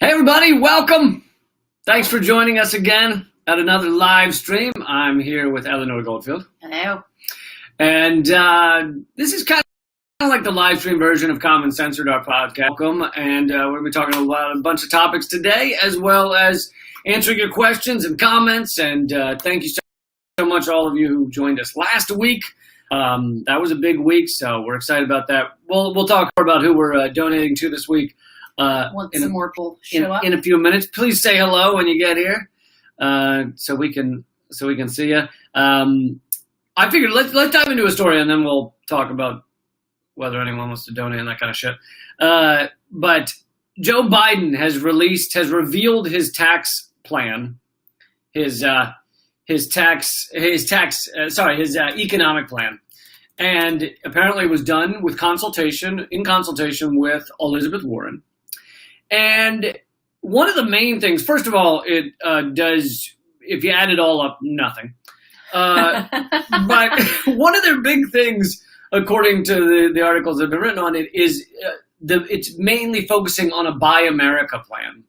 Hey everybody, welcome. Thanks for joining us again at another live stream. I'm here with Eleanor Goldfield. Hello. And this is kind of like the live stream version of Common Censored, our podcast. Welcome. And we're going to be talking about a bunch of topics today, as well as answering your questions and comments. And thank you so much, all of you who joined us last week. That was a big week, so we're excited about that. We'll talk more about who we're donating to this week. Want some more people show up in a few minutes. Please say hello when you get here, so we can see you. I figured let's dive into a story and then we'll talk about whether anyone wants to donate and that kind of shit. But Joe Biden has revealed his tax plan, his economic plan, and apparently it was done in consultation with Elizabeth Warren. And one of the main things, first of all, it does, if you add it all up, nothing. But one of their big things, according to the articles that have been written on it, is it's mainly focusing on a Buy America plan.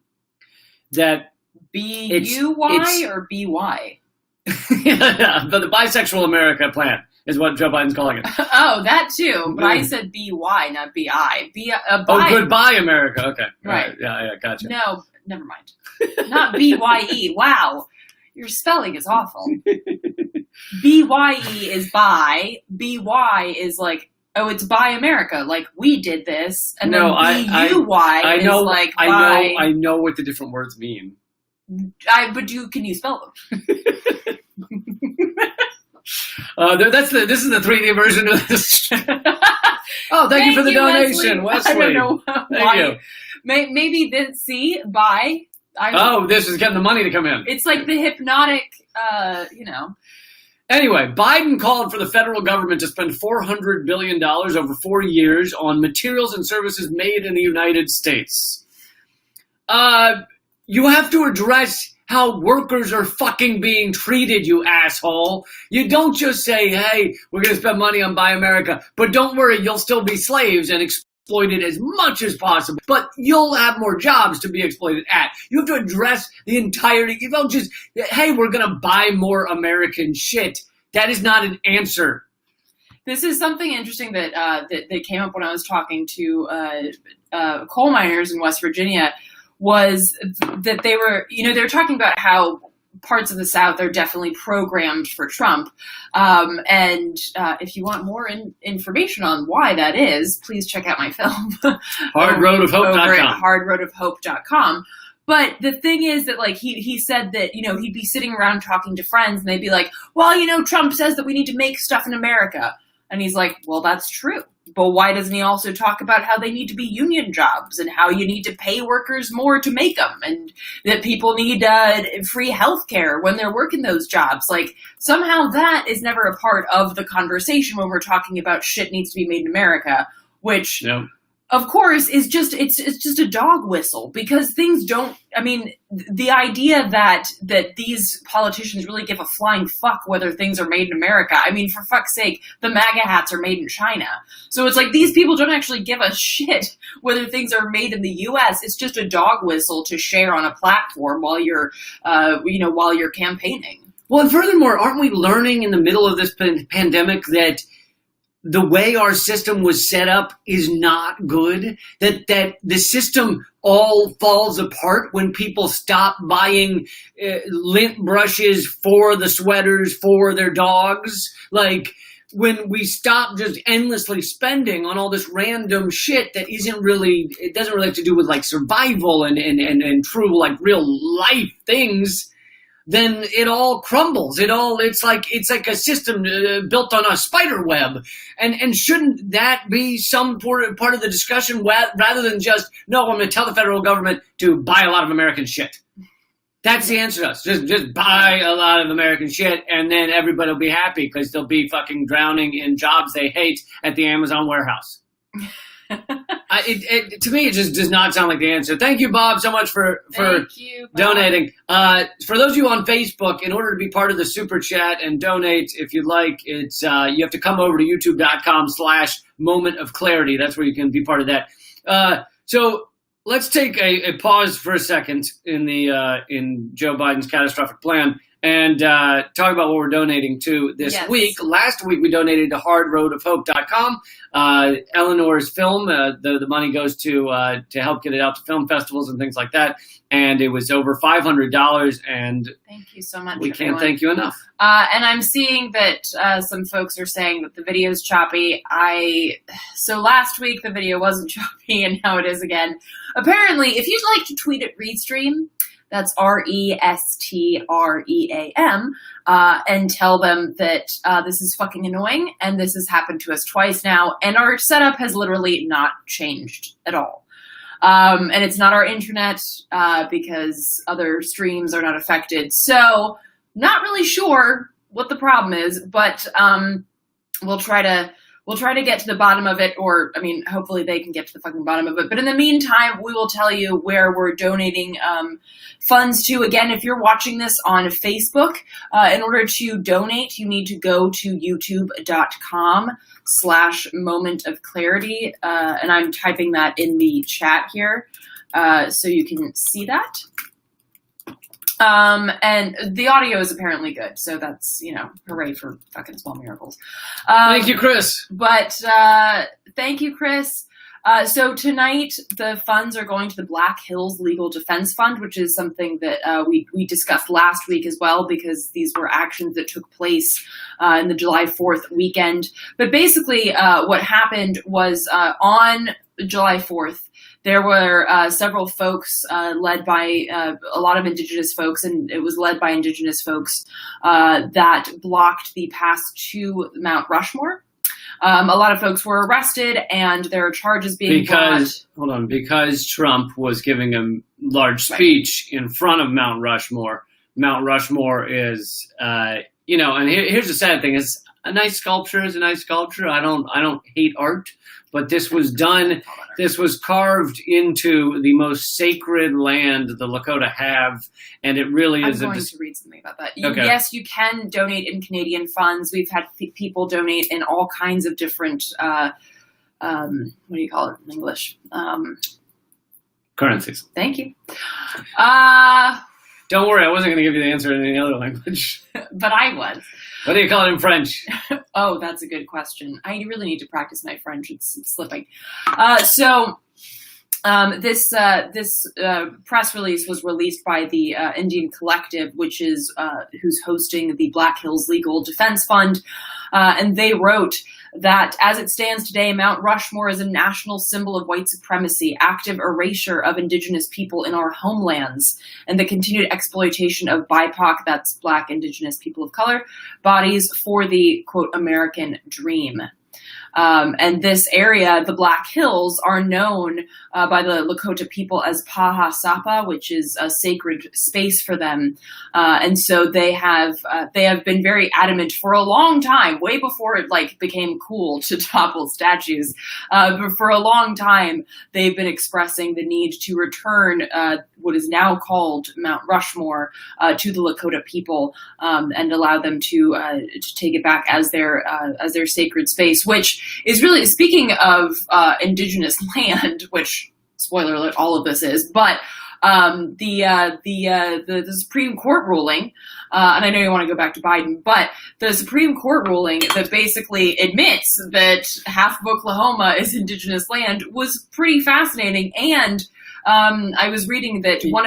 That B-U-Y or B-Y? Yeah, but the Bisexual America plan is what Joe Biden's calling it. Oh, that too. But I said B-Y, not B-I. Oh, goodbye, America. Okay. Right. Yeah, gotcha. No, never mind. Not B-Y-E. Wow. Your spelling is awful. B-Y-E is buy. B-Y is like, oh, it's Buy America. Like, we did this. And then B-U-Y is like buy. I know what the different words mean. But can you spell them? This is the 3D version of this. Oh, thank you for the donation, Wesley. I don't know why. Thank you. Maybe buy. This is getting the money to come in. It's like the hypnotic, Anyway, Biden called for the federal government to spend $400 billion over 4 years on materials and services made in the United States. You have to address how workers are fucking being treated, you asshole. You don't just say, hey, we're going to spend money on Buy America, but don't worry, you'll still be slaves and exploited as much as possible, but you'll have more jobs to be exploited at. You have to address the entirety. You don't just, hey, we're going to buy more American shit. That is not an answer. This is something interesting that came up when I was talking to coal miners in West Virginia. Was that they were talking about how parts of the South are definitely programmed for Trump. And if you want more information on why that is, please check out my film. Hardroadofhope.com. Hardroadofhope.com. But the thing is that, like, he said that, he'd be sitting around talking to friends and they'd be like, well, Trump says that we need to make stuff in America. And he's like, well, that's true. But why doesn't he also talk about how they need to be union jobs and how you need to pay workers more to make them and that people need free health care when they're working those jobs? Like, somehow that is never a part of the conversation when we're talking about shit needs to be made in America, which, of course, is just it's just a dog whistle because things don't. I mean, the idea that these politicians really give a flying fuck whether things are made in America. I mean, for fuck's sake, the MAGA hats are made in China. So it's like these people don't actually give a shit whether things are made in the U.S. It's just a dog whistle to share on a platform while you're campaigning. Well, and furthermore, aren't we learning in the middle of this pandemic that the way our system was set up is not good, that the system all falls apart when people stop buying lint brushes for the sweaters for their dogs. Like, when we stop just endlessly spending on all this random shit that it doesn't really have to do with like survival and true like real life things, then it all crumbles. It's like a system built on a spider web. And shouldn't that be some part of the discussion rather than just, no, I'm going to tell the federal government to buy a lot of American shit. That's the answer to us. Just buy a lot of American shit and then everybody will be happy because they'll be fucking drowning in jobs they hate at the Amazon warehouse. To me, it just does not sound like the answer. Thank you, Bob, so much for donating. For those of you on Facebook, in order to be part of the super chat and donate, if you'd like, it's you have to come over to youtube.com/moment of clarity. That's where you can be part of that. So let's take a pause for a second in the in Joe Biden's catastrophic plan and talk about what we're donating to this week. Last week, we donated to hardroadofhope.com. Eleanor's film, the money goes to help get it out to film festivals and things like that. And it was over $500. And thank you so much. We can't thank you enough. And I'm seeing that some folks are saying that the video is choppy. So last week the video wasn't choppy, and now it is again. Apparently, if you'd like to tweet at Restream, that's RESTREAM, and tell them that this is fucking annoying, and this has happened to us twice now, and our setup has literally not changed at all. And it's not our internet, because other streams are not affected. So, not really sure what the problem is, but we'll try to get to the bottom of it, or, I mean, hopefully they can get to the fucking bottom of it. But in the meantime, we will tell you where we're donating funds to. Again, if you're watching this on Facebook, in order to donate, you need to go to youtube.com/momentofclarity. And I'm typing that in the chat here, so you can see that. And the audio is apparently good, so that's, hooray for fucking small miracles. Thank you, Chris. But, thank you, Chris. So tonight, the funds are going to the Black Hills Legal Defense Fund, which is something that we discussed last week as well, because these were actions that took place in the July 4th weekend. But basically, what happened was on July 4th, there were several folks led by a lot of Indigenous folks, and it was led by Indigenous folks that blocked the path to Mount Rushmore. A lot of folks were arrested, and there are charges being brought. Because Trump was giving a large speech in front of Mount Rushmore. Mount Rushmore is, and here's the sad thing: is a nice sculpture is a nice sculpture. I don't hate art, but this was done. This was carved into the most sacred land the Lakota have, and it really is. I'm going to read something about that. Okay. Yes, you can donate in Canadian funds. We've had people donate in all kinds of different, what do you call it in English? Currencies. Thank you. Don't worry, I wasn't going to give you the answer in any other language. But I was. What do you call it in French? Oh, that's a good question. I really need to practice my French. It's slipping. This press release was released by the Indian Collective, which is who's hosting the Black Hills Legal Defense Fund, and they wrote that as it stands today, Mount Rushmore is a national symbol of white supremacy, active erasure of Indigenous people in our homelands, and the continued exploitation of BIPOC, that's Black, Indigenous, people of color, bodies for the, quote, American dream. And this area, the Black Hills, are known by the Lakota people as Paha Sapa, which is a sacred space for them. And so they have been very adamant for a long time, way before it became cool to topple statues. But for a long time, they've been expressing the need to return what is now called Mount Rushmore to the Lakota people, and allow them to take it back as their sacred space, which is really, speaking of indigenous land, which, spoiler alert, all of this is, but the Supreme Court ruling, and I know you want to go back to Biden, but the Supreme Court ruling that basically admits that half of Oklahoma is indigenous land was pretty fascinating. And I was reading that one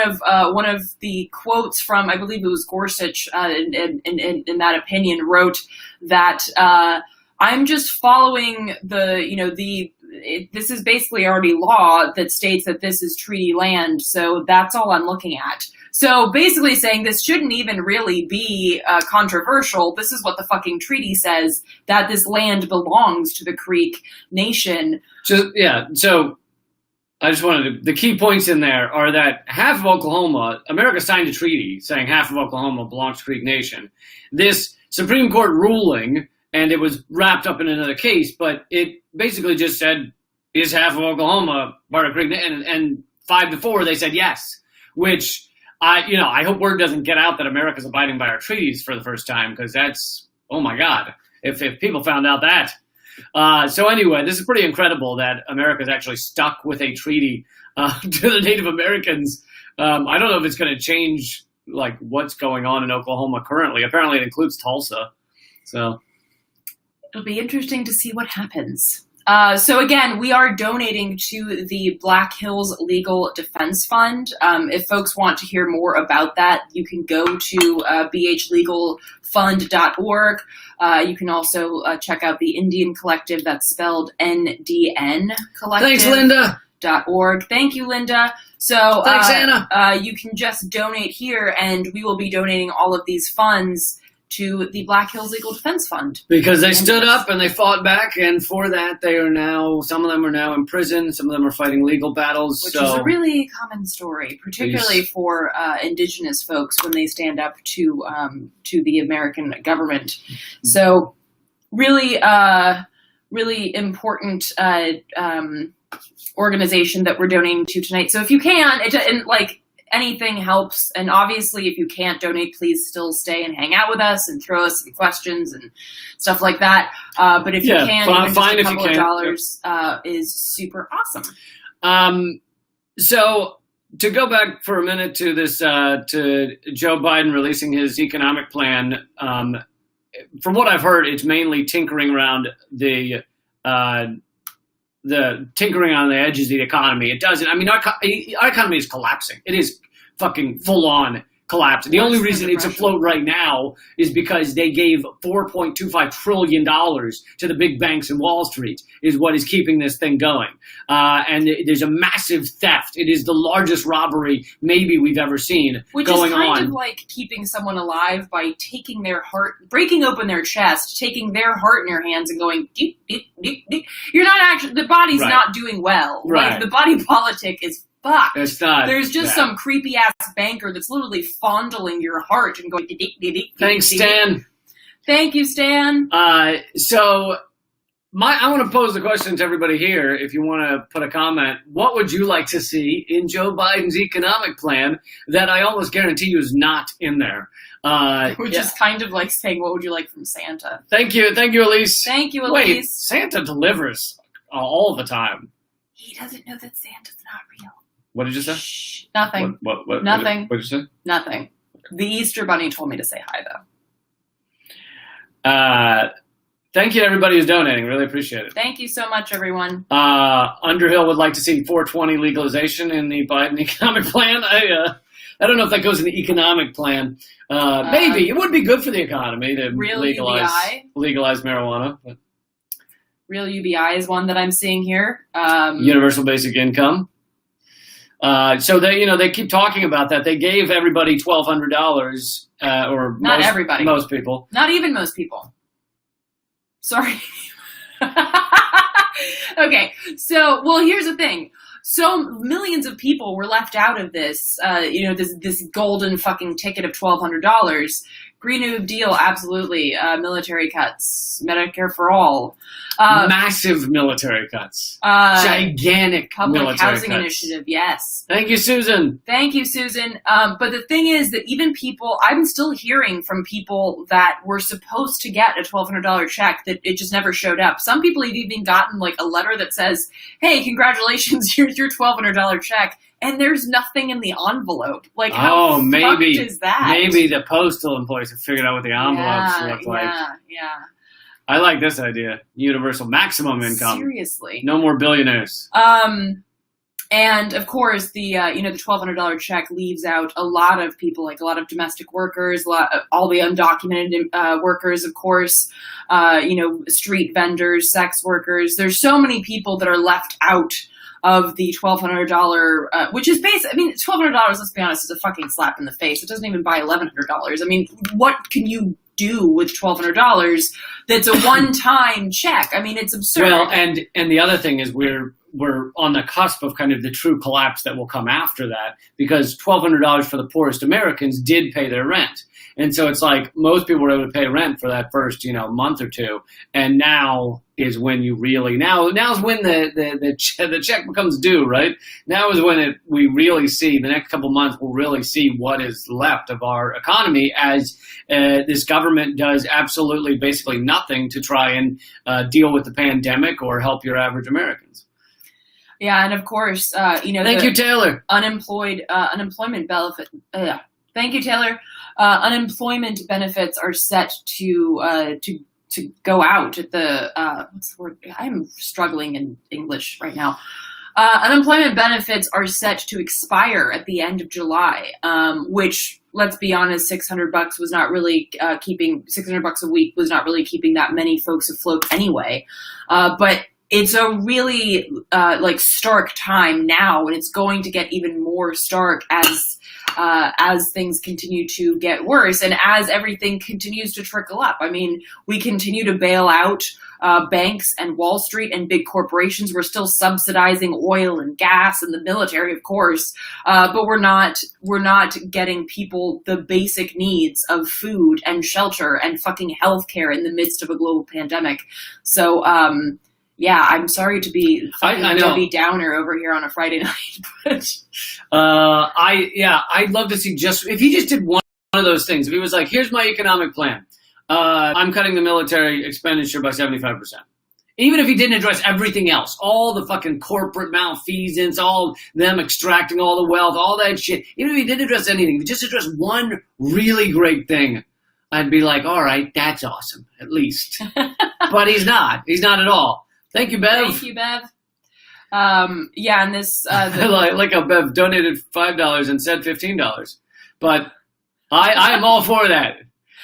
of the quotes from, I believe it was Gorsuch, in that opinion, wrote that I'm just following this is basically already law that states that this is treaty land, so that's all I'm looking at. So basically saying this shouldn't even really be controversial. This is what the fucking treaty says, that this land belongs to the Creek Nation. So I just wanted the key points in there are that half of Oklahoma, America signed a treaty saying half of Oklahoma belongs to Creek Nation. This Supreme Court ruling, and it was wrapped up in another case, but it basically just said, is half of Oklahoma part of Creek Nation? And 5-4, they said yes, which I hope word doesn't get out that America's abiding by our treaties for the first time, because that's, oh my God, if people found out that. So anyway, this is pretty incredible that America's actually stuck with a treaty to the Native Americans. I don't know if it's going to change like what's going on in Oklahoma currently. Apparently, it includes Tulsa. So it'll be interesting to see what happens. So again, we are donating to the Black Hills Legal Defense Fund. If folks want to hear more about that, you can go to bhlegalfund.org. You can also check out the Indian Collective, that's spelled NDN Collective. Thanks, Linda. .org. Thank you, Linda. So thanks, Anna. You can just donate here, and we will be donating all of these funds to the Black Hills Legal Defense Fund. Because they stood up and they fought back, and for that they are now, some of them are now in prison, some of them are fighting legal battles. Which is a really common story, particularly for indigenous folks when they stand up to the American government. So really, really important organization that we're donating to tonight. So if you can, anything helps. And obviously, if you can't donate, please still stay and hang out with us and throw us some questions and stuff like that. But if you can, even just a couple of dollars is super awesome. So to go back for a minute to this, to Joe Biden releasing his economic plan, from what I've heard, it's mainly tinkering around the tinkering on the edges of the economy. It doesn't. I mean, our economy is collapsing. It is fucking full on collapse. The only reason it's afloat right now is because they gave $4.25 trillion to the big banks in Wall Street is what is keeping this thing going. And there's a massive theft. It is the largest robbery maybe we've ever seen Which going is kind on. of like keeping someone alive by taking their heart, breaking open their chest, taking their heart in your hands and going, deep, deep, deep, deep. You're not actually, the body's not doing well. Right. Like, the body politic is fucked. It's not. There's just some creepy ass banker that's literally fondling your heart and going, Thanks, Stan. Thank you, Stan. So I want to pose the question to everybody here. If you want to put a comment, what would you like to see in Joe Biden's economic plan that I almost guarantee you is not in there? Which is kind of like saying, what would you like from Santa? Thank you, Elise. Thank you, Elise. Wait, Santa delivers all the time. He doesn't know that Santa's not real. What did you say? Shh, nothing. What, nothing. What did you say? Nothing. The Easter Bunny told me to say hi, though. Thank you to everybody who's donating. Really appreciate it. Thank you so much, everyone. Underhill would like to see 420 legalization in the Biden economic plan. I don't know if that goes in the economic plan. Maybe. It would be good for the economy to legalize marijuana. But. Real UBI is one that I'm seeing here. Universal basic income. So they keep talking about that. They gave everybody $1,200, or not everybody, most people, not even most people. Sorry. Okay, so here's the thing. So millions of people were left out of this. This golden fucking ticket of $1,200. Green New Deal, absolutely. Military cuts, Medicare for all. Massive military cuts. Gigantic public military housing cuts. Initiative, yes. Thank you, Susan. Thank you, Susan. But the thing is that even people, I'm still hearing from people that were supposed to get a $1,200 check that it just never showed up. Some people have even gotten like a letter that says, hey, congratulations, here's your $1,200 check. And there's nothing in the envelope. Like, how fucked is that? Maybe the postal employees have figured out what the envelopes look like. Yeah. I like this idea. Universal maximum income. Seriously. No more billionaires. And of course, the $1,200 check leaves out a lot of people, like a lot of domestic workers, all the undocumented workers, of course, street vendors, sex workers. There's so many people that are left out of the $1,200, which is $1,200, let's be honest, is a fucking slap in the face. It doesn't even buy $1,100. I mean, what can you do with $1,200 that's a one-time check? I mean, it's absurd. Well, and the other thing is we're on the cusp of kind of the true collapse that will come after that, because $1,200 for the poorest Americans did pay their rent. And so it's like most people were able to pay rent for that first, month or two. And now is when you really, now's when the check becomes due, right? Now is when we really see, the next couple months, we'll really see what is left of our economy as this government does absolutely basically nothing to try and deal with the pandemic or help your average Americans. Yeah, and of course, Thank you, Taylor. Unemployment benefit. Thank you, Taylor. Unemployment benefits are set to go out at the what's the word? I'm struggling in English right now. Unemployment benefits are set to expire at the end of July, which, let's be honest, $600 was not really keeping $600 a week was not really keeping that many folks afloat anyway. But it's a really stark time now, and it's going to get even more stark as things continue to get worse and as everything continues to trickle up. I mean, we continue to bail out banks and Wall Street and big corporations. We're still subsidizing oil and gas and the military, of course, but we're not getting people the basic needs of food and shelter and fucking healthcare in the midst of a global pandemic. So, yeah, I'm sorry to be Debbie Downer over here on a Friday night, but I'd love to see if he just did one of those things. If he was like, here's my economic plan. I'm cutting the military expenditure by 75%. Even if he didn't address everything else, all the fucking corporate malfeasance, all them extracting all the wealth, all that shit. Even if he didn't address anything, if he just addressed one really great thing, I'd be like, all right, that's awesome, at least. But he's not. He's not at all. Thank you, Bev. Thank you, Bev. Yeah, and this like how Bev donated $5 and said $15, but I am all for that.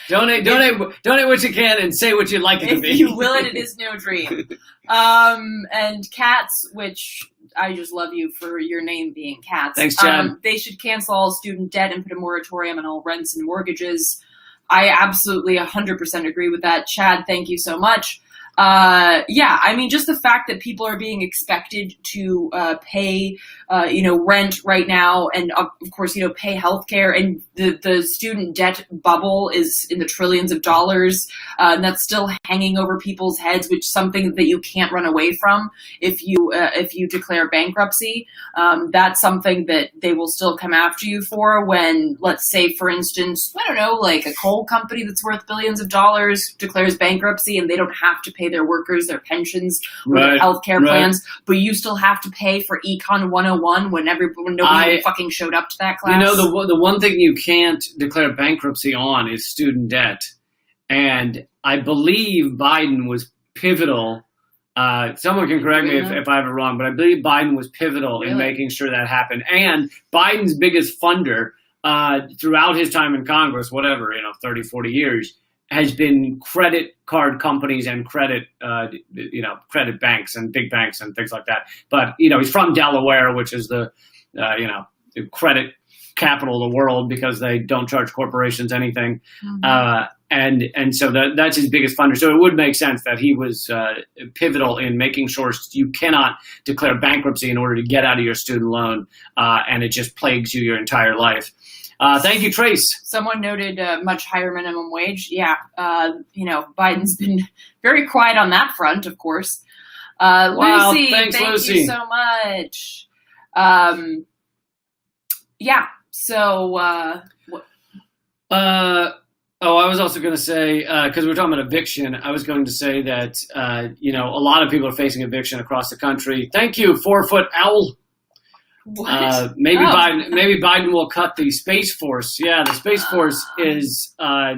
Donate what you can and say what you'd like it to be. If you will it is no dream. And Cats, which I just love you for your name being Cats. Thanks, Chad. They should cancel all student debt and put a moratorium on all rents and mortgages. I absolutely 100% agree with that. Chad, thank you so much. Yeah, I mean, just the fact that people are being expected to pay, rent right now, and of course, pay healthcare, and the student debt bubble is in the trillions of dollars, and that's still hanging over people's heads, which is something that you can't run away from if you declare bankruptcy. That's something that they will still come after you for when, let's say, for instance, I don't know, like a coal company that's worth billions of dollars declares bankruptcy, and they don't have to pay their workers their pensions or their healthcare plans, but you still have to pay for Econ 101 when nobody fucking showed up to that class. The one thing you can't declare bankruptcy on is student debt, and I believe Biden was pivotal. Someone can correct me if I have it wrong, but I believe Biden was pivotal in making sure that happened. And Biden's biggest funder throughout his time in Congress, 30, 40 years, has been credit card companies and credit banks and big banks and things like that. But, he's from Delaware, which is the credit capital of the world because they don't charge corporations anything. Mm-hmm. And so that's his biggest funder. So it would make sense that he was pivotal in making sure you cannot declare bankruptcy in order to get out of your student loan, and it just plagues you your entire life. Thank you, Trace. Someone noted much higher minimum wage. Yeah, Biden's been very quiet on that front, of course. Wow, Lucy, thanks, thank Lucy. you so much. Yeah, so... I was also going to say, because we're talking about eviction, I was going to say that, a lot of people are facing eviction across the country. Thank you, 4-foot owl. What? Maybe Biden will cut the Space Force. Yeah, the Space Force is a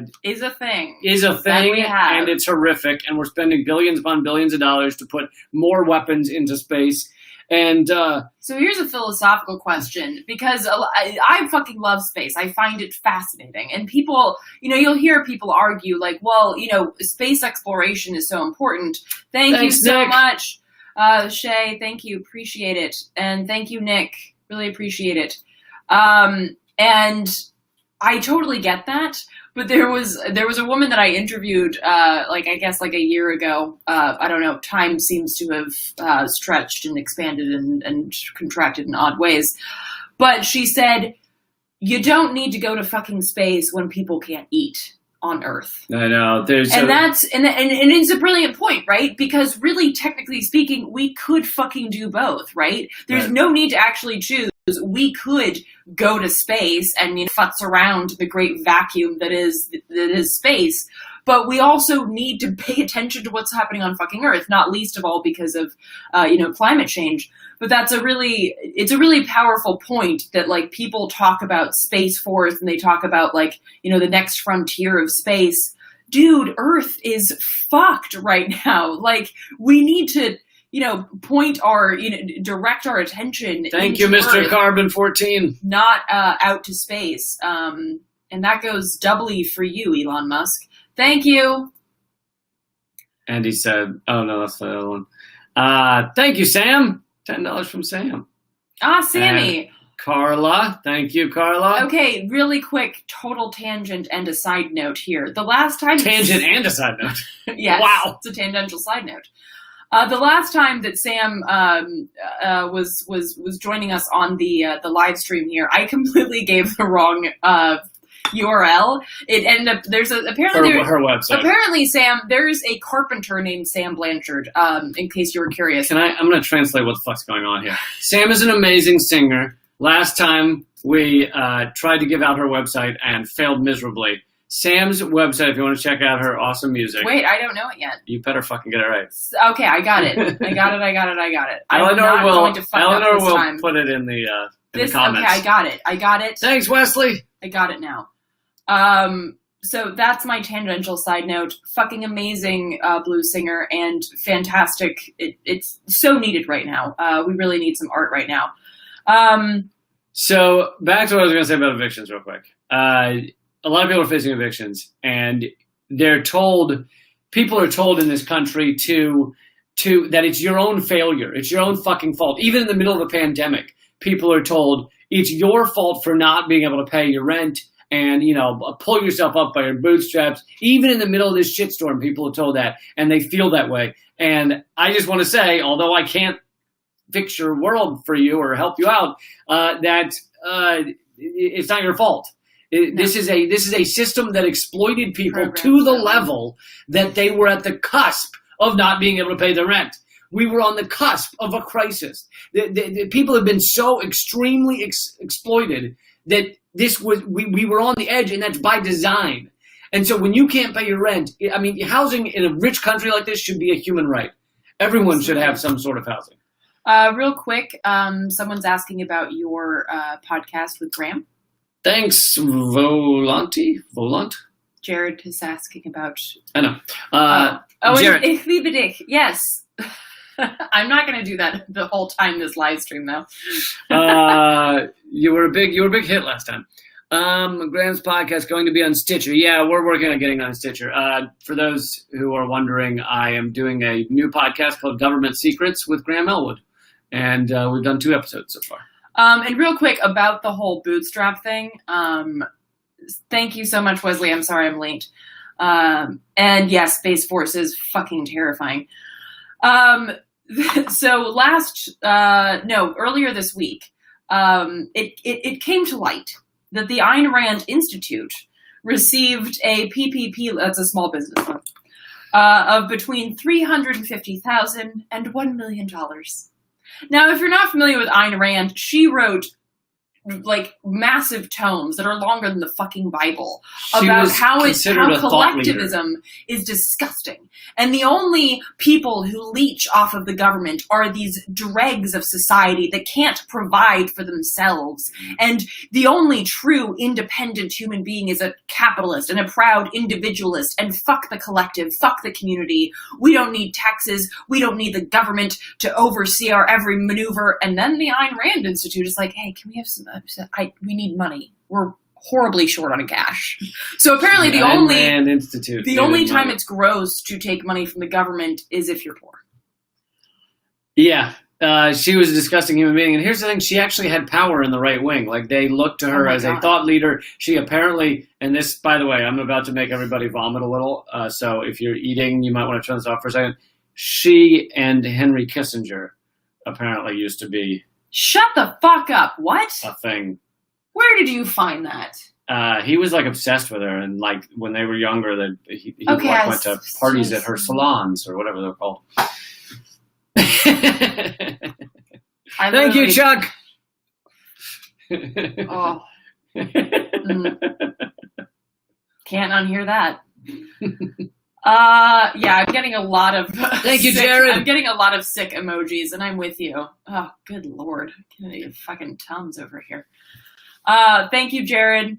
thing. And it's horrific. And we're spending billions upon billions of dollars to put more weapons into space. And so here's a philosophical question, because I fucking love space. I find it fascinating. And people, you'll hear people argue like, well, space exploration is so important. Thanks, you so Nick. much. Shay, thank you. Appreciate it. And thank you, Nick. Really appreciate it. And I totally get that. But there was a woman that I interviewed, I guess a year ago. I don't know. Time seems to have stretched and expanded and contracted in odd ways. But she said, you don't need to go to fucking space when people can't eat on Earth. I know. And it's a brilliant point, right? Because really, technically speaking, we could fucking do both, right? There's no need to actually choose We could go to space and futz around the great vacuum that is space, but we also need to pay attention to what's happening on fucking Earth, not least of all because of climate change. But it's a really powerful point that like people talk about Space Force and they talk about like the next frontier of space. Dude, Earth is fucked right now. Like we need to direct our attention. Thank you, Mr. Earth, Carbon 14. not out to space. And that goes doubly for you, Elon Musk. Thank you. And he said, oh no, that's the other one. Thank you, Sam. $10 from Sam. Sammy. And Carla. Thank you, Carla. Okay, really quick, total tangent and a side note here. The last time... Tangent and a side note. Yes, wow. It's a tangential side note. The last time that Sam was joining us on the live stream here, I completely gave the wrong URL. It ended up apparently her website. Apparently, Sam, there's a carpenter named Sam Blanchard. In case you were curious, I'm going to translate what the fuck's going on here. Sam is an amazing singer. Last time we tried to give out her website and failed miserably. Sam's website, if you want to check out her awesome music. Wait, I don't know it yet. You better fucking get it right. Okay, I got it. I got it. Eleanor will time. put it in the comments. Okay, I got it. Thanks, Wesley. I got it now. So that's my tangential side note. Fucking amazing blues singer and fantastic. It's so needed right now. We really need some art right now. So back to what I was going to say about evictions real quick. A lot of people are facing evictions, and people are told in this country to that it's your own failure. It's your own fucking fault. Even in the middle of a pandemic, people are told it's your fault for not being able to pay your rent and, pull yourself up by your bootstraps. Even in the middle of this shitstorm, people are told that, and they feel that way. And I just want to say, although I can't fix your world for you or help you out, that it's not your fault. This is a system that exploited people to the level that they were at the cusp of not being able to pay their rent. We were on the cusp of a crisis. The people have been so extremely exploited that we were on the edge, and that's by design. And so when you can't pay your rent, I mean, housing in a rich country like this should be a human right. Everyone should have some sort of housing. Real quick, someone's asking about your podcast with Graham. Thanks, Volant. Jared is asking about... I know. Jared. Yes. I'm not going to do that the whole time this live stream, though. You were a big hit last time. Graham's podcast going to be on Stitcher. Yeah, we're working on getting on Stitcher. For those who are wondering, I am doing a new podcast called Government Secrets with Graham Elwood. And we've done 2 episodes so far. And real quick about the whole bootstrap thing. Thank you so much, Wesley. I'm sorry I'm late. And yes, Space Force is fucking terrifying. So earlier this week, it came to light that the Ayn Rand Institute received a PPP, that's a small business loan, of between $350,000 and $1 million. Now, if you're not familiar with Ayn Rand, she wrote like massive tomes that are longer than the fucking Bible about how collectivism is disgusting. And the only people who leech off of the government are these dregs of society that can't provide for themselves. And the only true independent human being is a capitalist and a proud individualist. And fuck the collective, fuck the community. We don't need taxes. We don't need the government to oversee our every maneuver. And then the Ayn Rand Institute is like, hey, can we have some... we need money. We're horribly short on cash. So apparently the only time it's gross to take money from the government is if you're poor. Yeah. She was a disgusting human being. And here's the thing. She actually had power in the right wing. Like, they looked to her as a thought leader. She apparently, and this, by the way, I'm about to make everybody vomit a little. So if you're eating, you might want to turn this off for a second. She and Henry Kissinger apparently used to be... Shut the fuck up. What? A thing. Where did you find that? He was like obsessed with her, and like when they were younger, that he went to parties at her salons or whatever they're called. Thank you, Chuck. Oh. Can't unhear that. Yeah, I'm getting a lot of Thank you, Jared. I'm getting a lot of sick emojis, and I'm with you. Oh, good Lord. I'm gonna get fucking Tums over here. Thank you, Jared.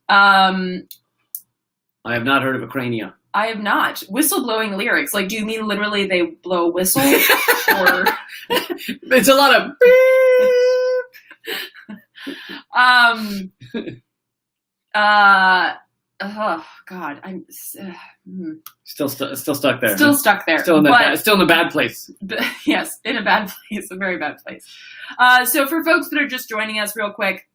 I have not heard of a crania. I have not. Whistleblowing lyrics. Like, do you mean literally they blow a whistle? Or it's a lot of oh God, I'm still stuck there. Still stuck there. Still in the bad place. Yes, in a bad place, a very bad place. So for folks that are just joining us real quick,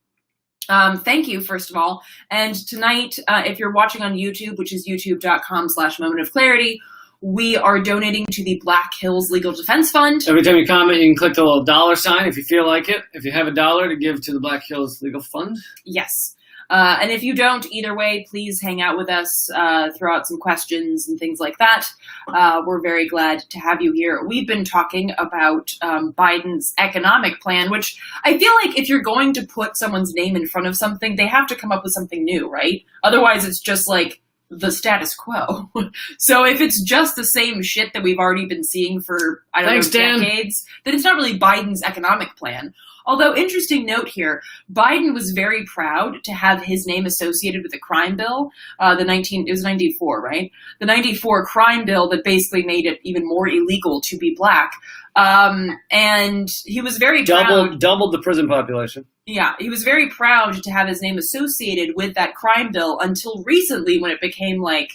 thank you, first of all. And tonight, if you're watching on YouTube, which is youtube.com/momentofclarity, we are donating to the Black Hills Legal Defense Fund. Every time you comment, you can click the little $sign if you feel like it. If you have $1 to give to the Black Hills Legal Fund. Yes. And if you don't, either way, please hang out with us, throw out some questions and things like that. We're very glad to have you here. We've been talking about Biden's economic plan, which I feel like if you're going to put someone's name in front of something, they have to come up with something new, right? Otherwise, it's just like the status quo. So if it's just the same shit that we've already been seeing for, I don't know, decades, then it's not really Biden's economic plan. Although, interesting note here, Biden was very proud to have his name associated with the crime bill, it was 94, right? The 94 crime bill that basically made it even more illegal to be black. And he was very proud. Doubled the prison population. Yeah, he was very proud to have his name associated with that crime bill until recently when it became like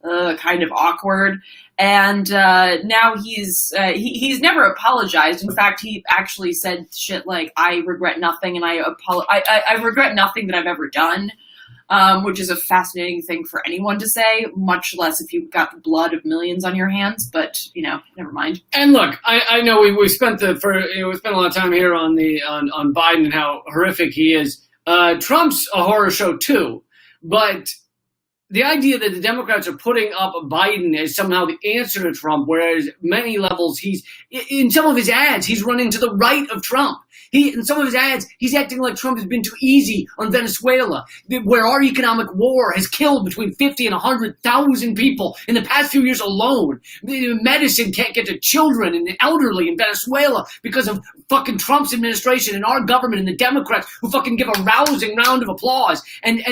kind of awkward. And now he's never apologized. In fact, he actually said shit like, "I regret nothing, and I regret nothing that I've ever done," which is a fascinating thing for anyone to say. Much less if you've got the blood of millions on your hands. But never mind. And look, I know we spent we spent a lot of time here on Biden and how horrific he is. Trump's a horror show too, but the idea that the Democrats are putting up Biden as somehow the answer to Trump, whereas many levels in some of his ads, he's running to the right of Trump. In some of his ads, he's acting like Trump has been too easy on Venezuela, where our economic war has killed between 50 and 100,000 people in the past few years alone. Medicine can't get to children and the elderly in Venezuela because of fucking Trump's administration and our government and the Democrats who fucking give a rousing round of applause. And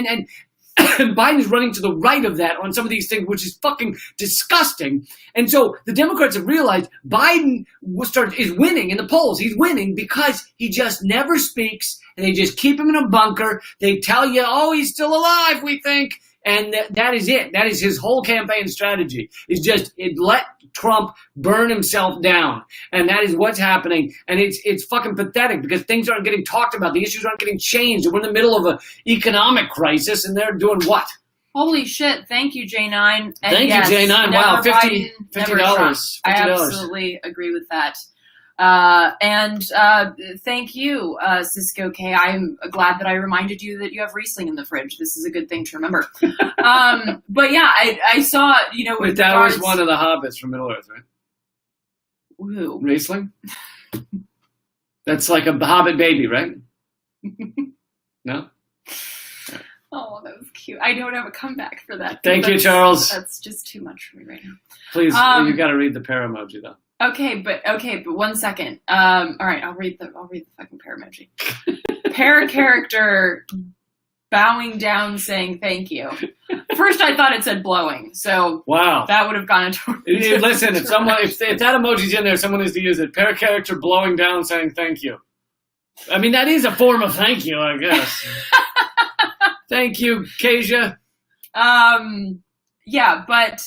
Biden's running to the right of that on some of these things, which is fucking disgusting. And so the Democrats have realized Biden is winning in the polls. He's winning because he just never speaks, and they just keep him in a bunker. They tell you, "Oh, he's still alive, we think." And that is it. That is his whole campaign strategy. Let Trump burn himself down. And that is what's happening. And it's fucking pathetic because things aren't getting talked about. The issues aren't getting changed. We're in the middle of an economic crisis, and they're doing what? Holy shit. Thank you, J9. And Thank you, J9. Wow, $50. I absolutely agree with that. And thank you, Cisco K. I'm glad that I reminded you that you have Riesling in the fridge. This is a good thing to remember. But yeah, I saw, Wait, that was one of the hobbits from Middle Earth, right? Who? Riesling? That's like a hobbit baby, right? No? Oh, that was cute. I don't have a comeback for that. Thank you, Charles. That's just too much for me right now. Please, you got to read the pair emoji, though. Okay, but 1 second. All right, I'll read the fucking pair emoji. Pair character bowing down saying thank you. First, I thought it said blowing, so wow, that would have gone into. Listen, if that emoji's in there, someone needs to use it. Pair character blowing down saying thank you. I mean, that is a form of thank you, I guess. Thank you, Kasia. Yeah, but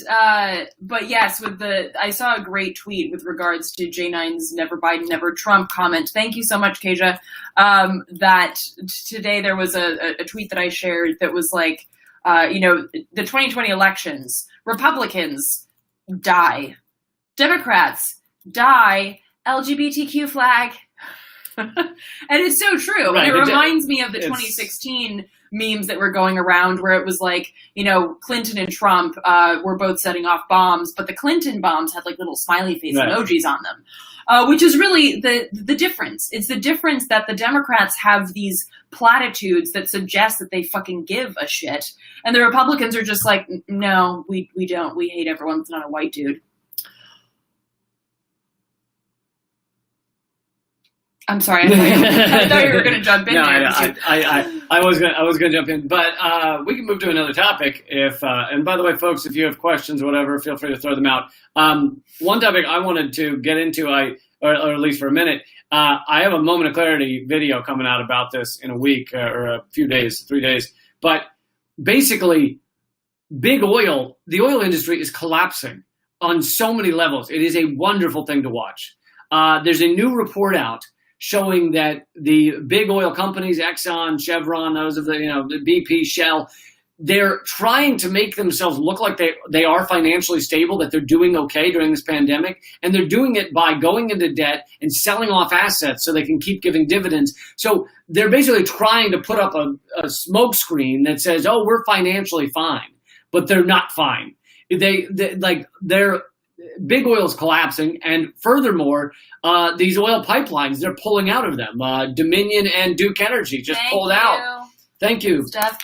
yes, I saw a great tweet with regards to J9's Never Biden, Never Trump comment. Thank you so much, Kasia. That today there was a tweet that I shared that was like, the 2020 elections, Republicans die, Democrats die, LGBTQ flag. And it's so true. Right. And it reminds me of the 2016 memes that were going around where it was like, Clinton and Trump were both setting off bombs, but the Clinton bombs had like little smiley face emojis on them, which is really the difference. It's the difference that the Democrats have these platitudes that suggest that they fucking give a shit. And the Republicans are just like, no, we don't. We hate everyone that's not a white dude. I'm sorry. I thought you were going to jump in. No, I was going to jump in, but we can move to another topic. And by the way, folks, if you have questions or whatever, feel free to throw them out. One topic I wanted to get into, or at least for a minute, I have a Moment of Clarity video coming out about this in a week or a few days, 3 days. But basically, big oil, the oil industry is collapsing on so many levels. It is a wonderful thing to watch. There's a new report out showing that the big oil companies, Exxon, Chevron, those of the BP, Shell, they're trying to make themselves look like they are financially stable, that they're doing okay during this pandemic, and they're doing it by going into debt and selling off assets so they can keep giving dividends. So they're basically trying to put up a smoke screen that says, oh, we're financially fine, but they're not fine. They're big oil's collapsing, and furthermore, these oil pipelines, they're pulling out of them. Dominion and Duke Energy just pulled out. Thank you. Steph.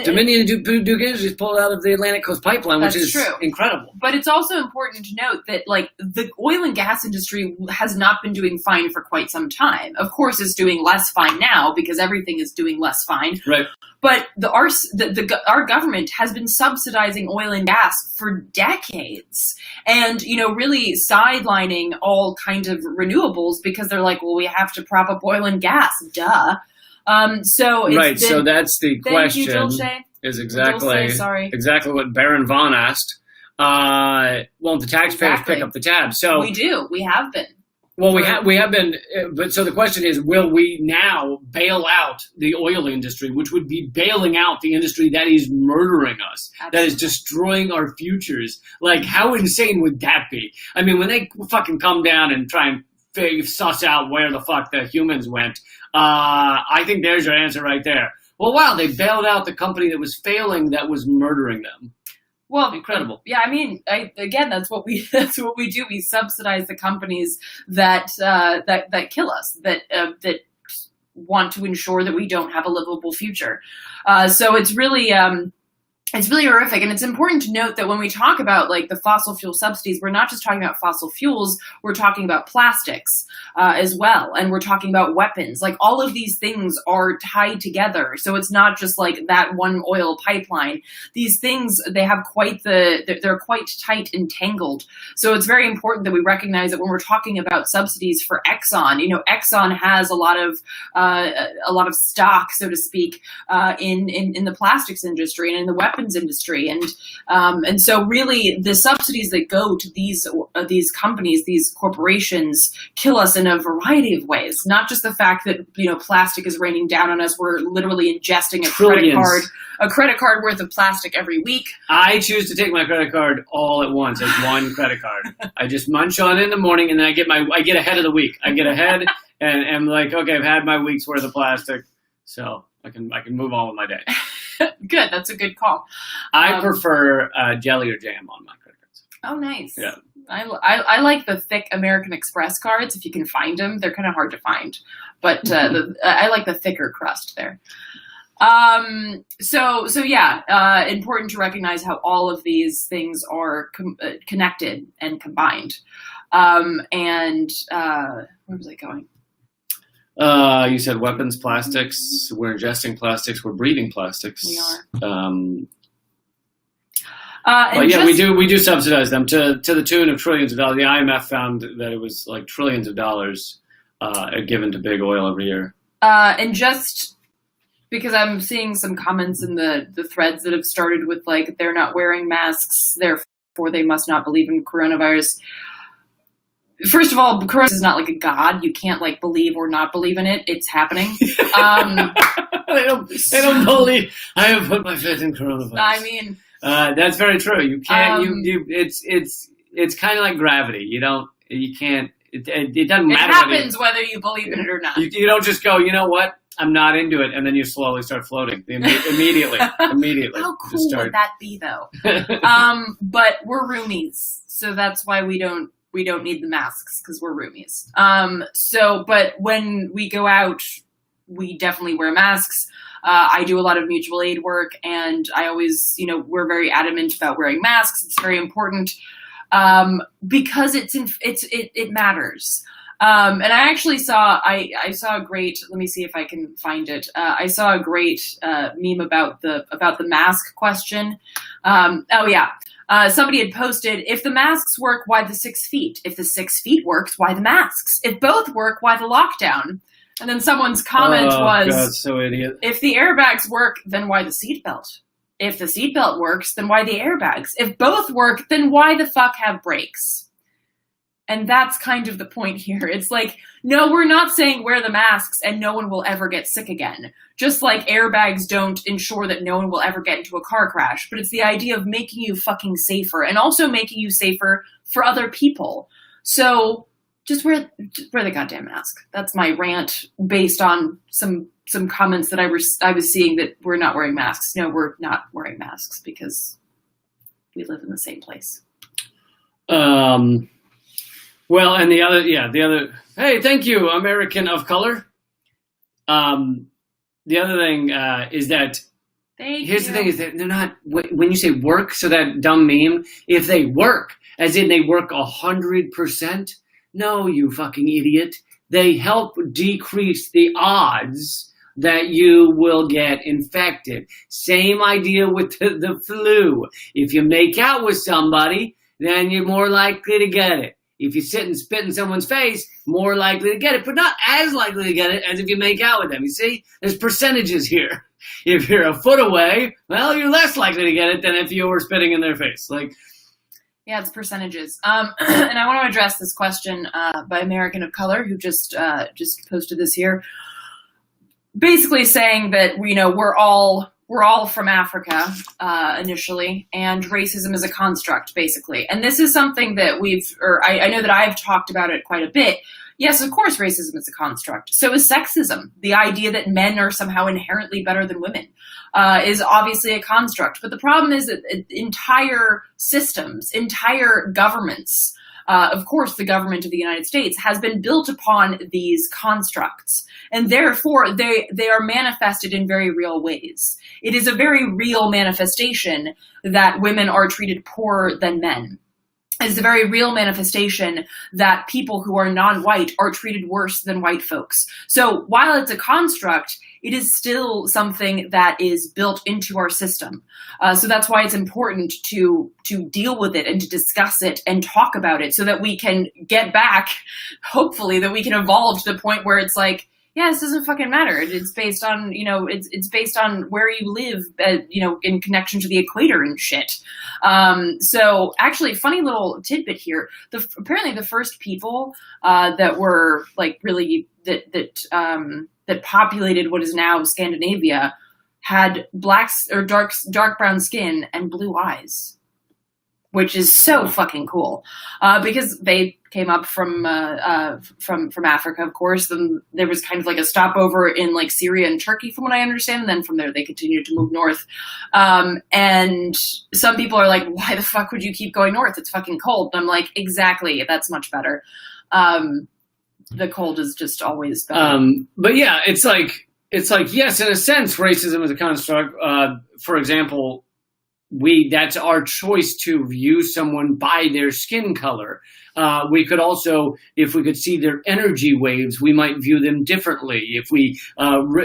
Dominion and Duke Energy just pulled out of the Atlantic Coast Pipeline, which is incredible. But it's also important to note that, like, the oil and gas industry has not been doing fine for quite some time. Of course, it's doing less fine now because everything is doing less fine. Right. But our government has been subsidizing oil and gas for decades, and really sidelining all kinds of renewables because they're like, well, we have to prop up oil and gas, duh. So that's the question. Thank you, is exactly what Baron Vaughn asked. Won't the taxpayers pick up the tab? So we do. We have been. Well, we have been, but so the question is, will we now bail out the oil industry, which would be bailing out the industry that is murdering us, that is destroying our futures? Like, how insane would that be? I mean, when they fucking come down and try and suss out where the fuck the humans went, I think there's your answer right there. Well, wow, they bailed out the company that was failing, that was murdering them. Well, incredible. Yeah, I mean, that's what we do. We subsidize the companies that kill us, that want to ensure that we don't have a livable future. So it's really horrific. And it's important to note that when we talk about like the fossil fuel subsidies, we're not just talking about fossil fuels, we're talking about plastics as well. And we're talking about weapons. Like all of these things are tied together. So it's not just like that one oil pipeline. These things, they're quite tight and tangled. So it's very important that we recognize that when we're talking about subsidies for Exxon, Exxon has a lot of stock, so to speak, in the plastics industry and in the weapons industry, and so really the subsidies that go to these companies, these corporations, kill us in a variety of ways. Not just the fact that plastic is raining down on us. We're literally ingesting a credit card worth of plastic every week. I choose to take my credit card all at once as one credit card. I just munch on it in the morning, and then I get ahead of the week. I get ahead, and I'm like, okay, I've had my week's worth of plastic, so I can move on with my day. Good. That's a good call. I prefer jelly or jam on my credit cards. Oh, nice. Yeah. I like the thick American Express cards. If you can find them, they're kind of hard to find, but I like the thicker crust there. So yeah, important to recognize how all of these things are connected and combined. And where was I going? You said weapons, plastics. We're ingesting plastics. We're breathing plastics. We are. We do subsidize them to the tune of trillions of dollars. The IMF found that it was like trillions of dollars given to big oil every year. And just because I'm seeing some comments in the threads that have started with like they're not wearing masks, therefore they must not believe in coronavirus. First of all, coronavirus is not like a god. You can't like believe or not believe in it. It's happening. They don't believe. I have put my faith in coronavirus. I mean, that's very true. You can't. It's kind of like gravity. You can't. It doesn't It matter. happens whether you believe in it or not. You don't just go, you know what? I'm not into it, and then you slowly start floating immediately. How cool would that be, though? But we're roomies, so that's why we don't need the masks, because we're roomies. But when we go out, we definitely wear masks. I do a lot of mutual aid work, and I always, we're very adamant about wearing masks. It's very important because it matters. And I actually saw a great, let me see if I can find it. I saw a great meme about the mask question. Somebody had posted, if the masks work, why the 6 feet? If the 6 feet works, why the masks? If both work, why the lockdown? And then someone's comment was, God, so idiot. If the airbags work, then why the seatbelt? If the seatbelt works, then why the airbags? If both work, then why the fuck have brakes? And that's kind of the point here. It's like, no, we're not saying wear the masks and no one will ever get sick again. Just like airbags don't ensure that no one will ever get into a car crash. But it's the idea of making you fucking safer and also making you safer for other people. So just wear the goddamn mask. That's my rant based on some comments that I was seeing that we're not wearing masks. No, we're not wearing masks because we live in the same place. Well, and the other, hey, thank you, American of color. The other thing is that, the thing is that they're not, when you say work, so that dumb meme, if they work, as in they work 100%, no, you fucking idiot. They help decrease the odds that you will get infected. Same idea with the flu. If you make out with somebody, then you're more likely to get it. If you sit and spit in someone's face, more likely to get it, but not as likely to get it as if you make out with them. You see, there's percentages here. If you're a foot away, well, you're less likely to get it than if you were spitting in their face. Yeah, it's percentages. And I want to address this question by American of color who just posted this here, basically saying that we're all from Africa initially, and racism is a construct, basically. And this is something that I know that I've talked about it quite a bit. Yes, of course, racism is a construct. So is sexism. The idea that men are somehow inherently better than women is obviously a construct. But the problem is that entire systems, entire governments, of course, the government of the United States has been built upon these constructs, and therefore they are manifested in very real ways. It is a very real manifestation that women are treated poorer than men. It's a very real manifestation that people who are non-white are treated worse than white folks. So while it's a construct, it is still something that is built into our system. So that's why it's important to deal with it and to discuss it and talk about it so that we can get back, hopefully, that we can evolve to the point where it's like, yeah, this doesn't fucking matter. It's based on, it's based on where you live, in connection to the equator and shit. So actually, funny little tidbit here. Apparently the first people that were like really that populated what is now Scandinavia had black or dark brown skin and blue eyes, which is so fucking cool, because they came up from Africa, of course. Then there was kind of like a stopover in like Syria and Turkey, from what I understand, and then from there they continued to move north. And some people are like, "Why the fuck would you keep going north? It's fucking cold." And I'm like, "Exactly, that's much better." The cold is just always better. But yeah, it's like yes, in a sense, racism is a construct. For example, that's our choice to view someone by their skin color. We could also, if we could see their energy waves, we might view them differently. If we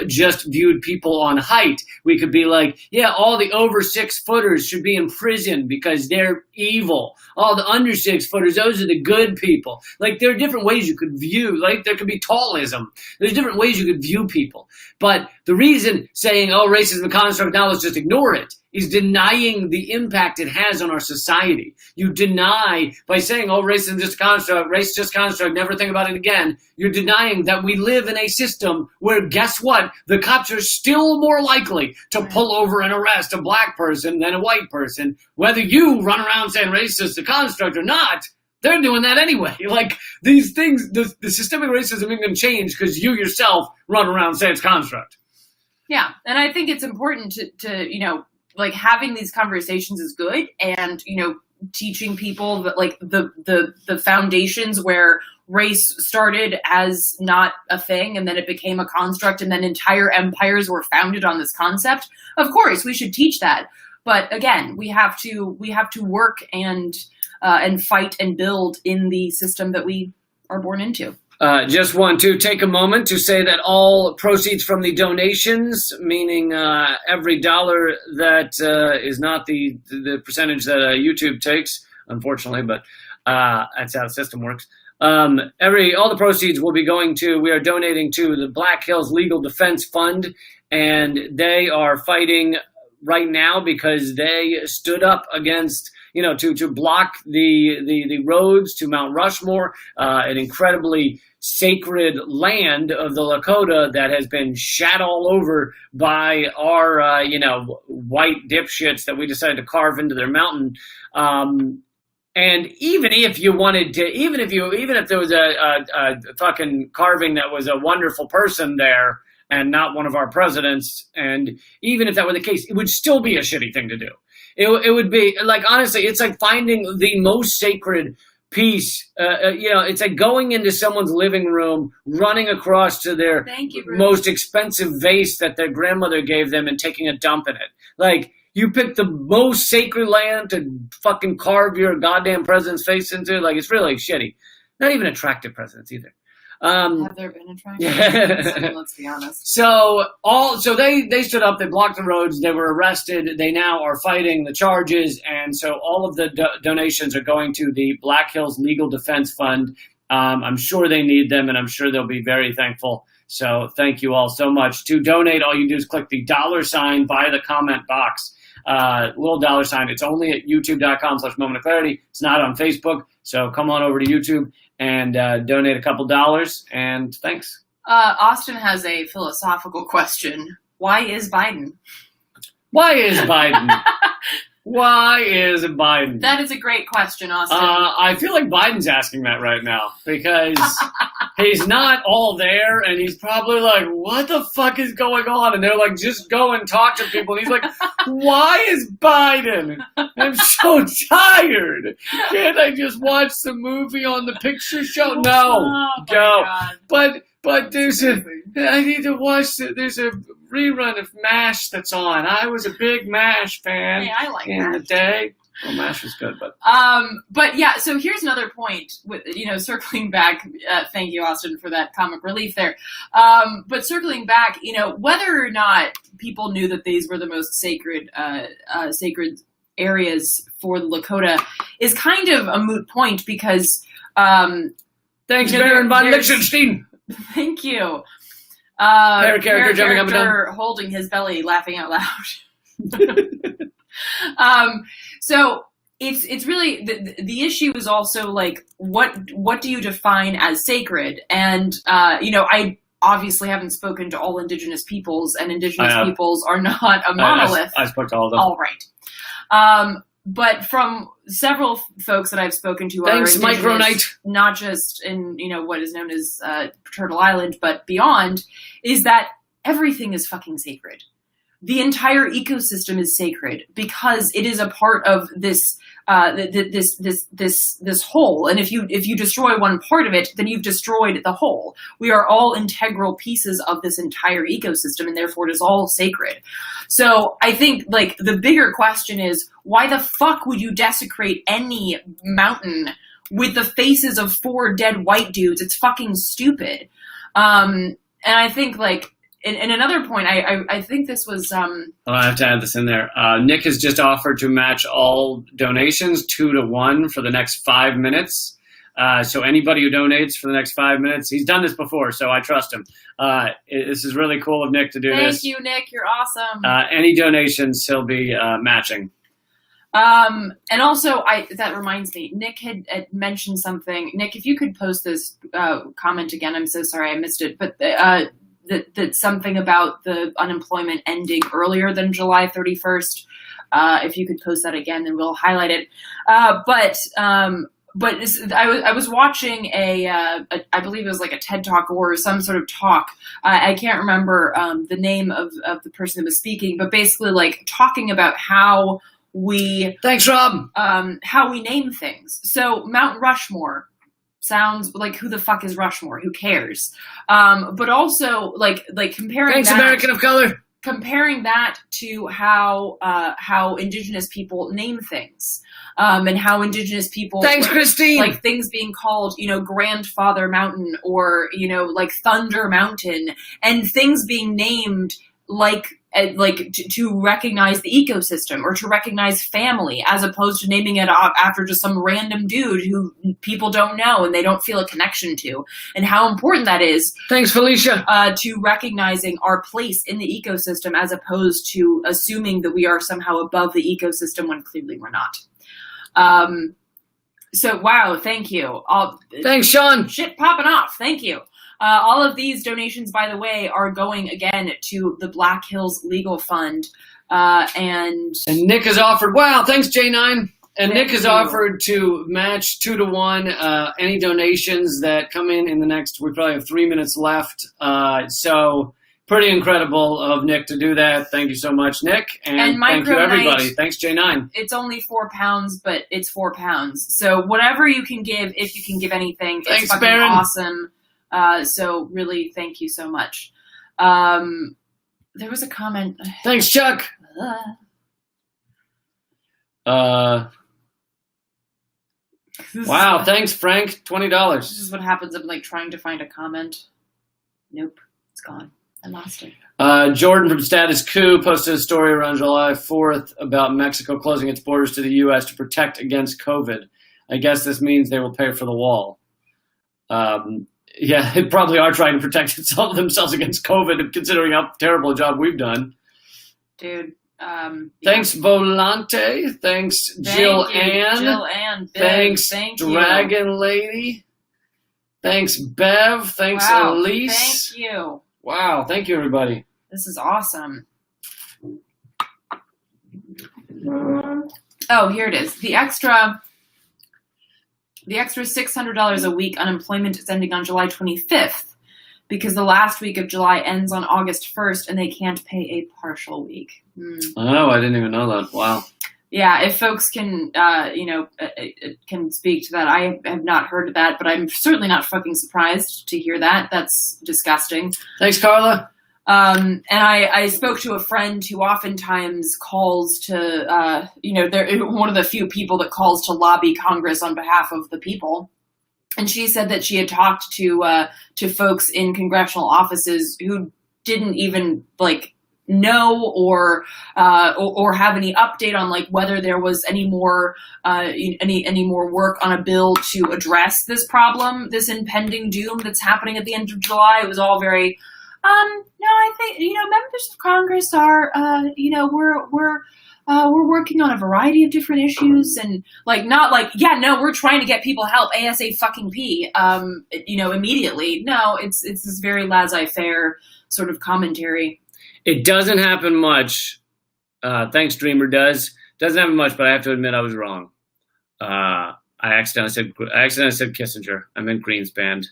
just viewed people on height, we could be like, yeah, all the over 6-footers should be in prison because they're evil. All the under 6-footers, those are the good people. Like, there are different ways you could view, like there could be tallism. There's different ways you could view people. But the reason saying, oh, racism is a construct, now let's just ignore it, is denying the impact it has on our society. You deny, by saying, oh, racism is just a construct, race is just a construct, never think about it again, you're denying that we live in a system where, guess what, the cops are still more likely to pull over and arrest a black person than a white person. Whether you run around saying race is a construct or not, They're doing that anyway. Like, these things, the systemic racism isn't going to change because you yourself run around saying it's construct. Yeah, and I think it's important to like, having these conversations is good, and teaching people that, like, the foundations where race started as not a thing and then it became a construct and then entire empires were founded on this concept. Of course, we should teach that. But again, we have to work and fight and build in the system that we are born into. Just want to take a moment to say that all proceeds from the donations, meaning every dollar that is not the percentage that YouTube takes, unfortunately, but that's how the system works. All the proceeds will be we are donating to the Black Hills Legal Defense Fund, and they are fighting right now because they stood up against, to block the roads to Mount Rushmore, an incredibly sacred land of the Lakota that has been shat all over by our, white dipshits that we decided to carve into their mountain. And even if you wanted to, even if there was a fucking carving that was a wonderful person there and not one of our presidents, and even if that were the case, it would still be a shitty thing to do. It would be, like, honestly, it's like finding the most sacred piece. It's like going into someone's living room, running across to their most expensive vase that their grandmother gave them and taking a dump in it. Like, you picked the most sacred land to fucking carve your goddamn president's face into. Like, it's really shitty. Not even attractive presidents either. Have there been attractive presidents? Let's be honest. So they stood up. They blocked the roads. They were arrested. They now are fighting the charges, and so all of the donations are going to the Black Hills Legal Defense Fund. I'm sure they need them, and I'm sure they'll be very thankful. So thank you all so much. To donate, all you do is click the $ via the comment box. Little $. It's only at youtube.com/momentofclarity. It's not on Facebook. So come on over to YouTube and donate a couple dollars. And thanks. Austin has a philosophical question. Why is Biden? Why is Biden? Why is Biden? That is a great question, Austin. I feel like Biden's asking that right now because he's not all there, and he's probably like, what the fuck is going on? And they're like, just go and talk to people. And he's like, why is Biden? I'm so tired. Can't I just watch the movie on the picture show? No, go. But I need to watch there's a rerun of MASH that's on. I was a big MASH fan. Hey, I like in MASH. the day. Well, MASH was good, but yeah. So here's another point. With circling back. Thank you, Austin, for that comic relief there. But circling back, whether or not people knew that these were the most sacred areas for the Lakota is kind of a moot point because thanks, Baron von Lichtenstein. Thank you. Character jumping up and down, holding his belly, laughing out loud. So it's really the issue is also like what do you define as sacred? And I obviously haven't spoken to all Indigenous peoples, and Indigenous peoples are not a monolith. I spoke to all of them. All right. But from several folks that I've spoken to, thanks, Micronite, not just in what is known as Turtle Island, but beyond, is that everything is fucking sacred. The entire ecosystem is sacred because it is a part of this this whole. And if you destroy one part of it, then you've destroyed the whole. We are all integral pieces of this entire ecosystem, and therefore it is all sacred. So I think like the bigger question is, why the fuck would you desecrate any mountain with the faces of 4 dead white dudes? It's fucking stupid. And I think like. And another point, I think this was... I have to add this in there. Nick has just offered to match all donations 2-to-1 for the next 5 minutes. So anybody who donates for the next 5 minutes, he's done this before, so I trust him. This is really cool of Nick to do this. Thank you, Nick. You're awesome. Any donations, he'll be matching. And also, that reminds me, Nick had mentioned something. Nick, if you could post this comment again, I'm so sorry I missed it, but... That something about the unemployment ending earlier than July 31st. If you could post that again, then we'll highlight it. But but I was watching I believe it was like a TED Talk or some sort of talk. I can't remember the name of the person that was speaking, but basically like talking about how we Thanks, Rob. how we name things. So Mount Rushmore sounds like, who the fuck is Rushmore? Who cares? But also like comparing. Thanks, American of color. Comparing that to how Indigenous people name things, and how Indigenous people. Thanks, Christine. Like things being called, Grandfather Mountain or like Thunder Mountain, and things being named like to recognize the ecosystem or to recognize family, as opposed to naming it after just some random dude who people don't know and they don't feel a connection to, and how important that is. Thanks, Felicia. To recognizing our place in the ecosystem, as opposed to assuming that we are somehow above the ecosystem when clearly we're not. So, wow, thank you. Thanks, Sean. Shit popping off. Thank you. All of these donations, by the way, are going again to the Black Hills Legal Fund. And Nick has offered, wow, thanks, J9. And Nick has you. offered to match 2-to-1 any donations that come in the next, we probably have 3 minutes left. So pretty incredible of Nick to do that. Thank you so much, Nick. And thank you, everybody. Thanks, J9. It's only £4, but it's £4. So whatever you can give, if you can give anything, thanks, it's fucking Baron. awesome. So really, thank you so much. There was a comment. Thanks, Chuck. Wow, thanks, Frank. $20. This is what happens. I'm like trying to find a comment. Nope, it's gone. I lost it. Jordan from Status Quo posted a story around July 4th about Mexico closing its borders to the U.S. to protect against COVID. I guess this means they will pay for the wall. Yeah, they probably are trying to protect themselves against COVID, considering how terrible a job we've done. Dude. Thanks, Volante. Thanks, Jill Ann. Jill Ann. Thanks, Dragon Lady. Thanks, Bev. Thanks, Elise. Thank you. Wow, thank you, everybody. This is awesome. Oh, here it is. The extra $600 a week unemployment is ending on July 25th because the last week of July ends on August 1st and they can't pay a partial week. Oh, I didn't even know that. Wow. Yeah, if folks can, can speak to that. I have not heard of that, but I'm certainly not fucking surprised to hear that. That's disgusting. Thanks, Carla. And I spoke to a friend who oftentimes calls to, they're one of the few people that calls to lobby Congress on behalf of the people. And she said that she had talked to folks in congressional offices who didn't even know or have any update on whether there was any more work on a bill to address this problem, this impending doom that's happening at the end of July. It was all very, no, I think, members of Congress are, we're working on a variety of different issues and we're trying to get people help ASAP, immediately. No, it's this very laissez-faire sort of commentary. It doesn't happen much. Thanks, Dreamer does. Doesn't happen much, but I have to admit I was wrong. I accidentally said Kissinger. I meant Greenspan.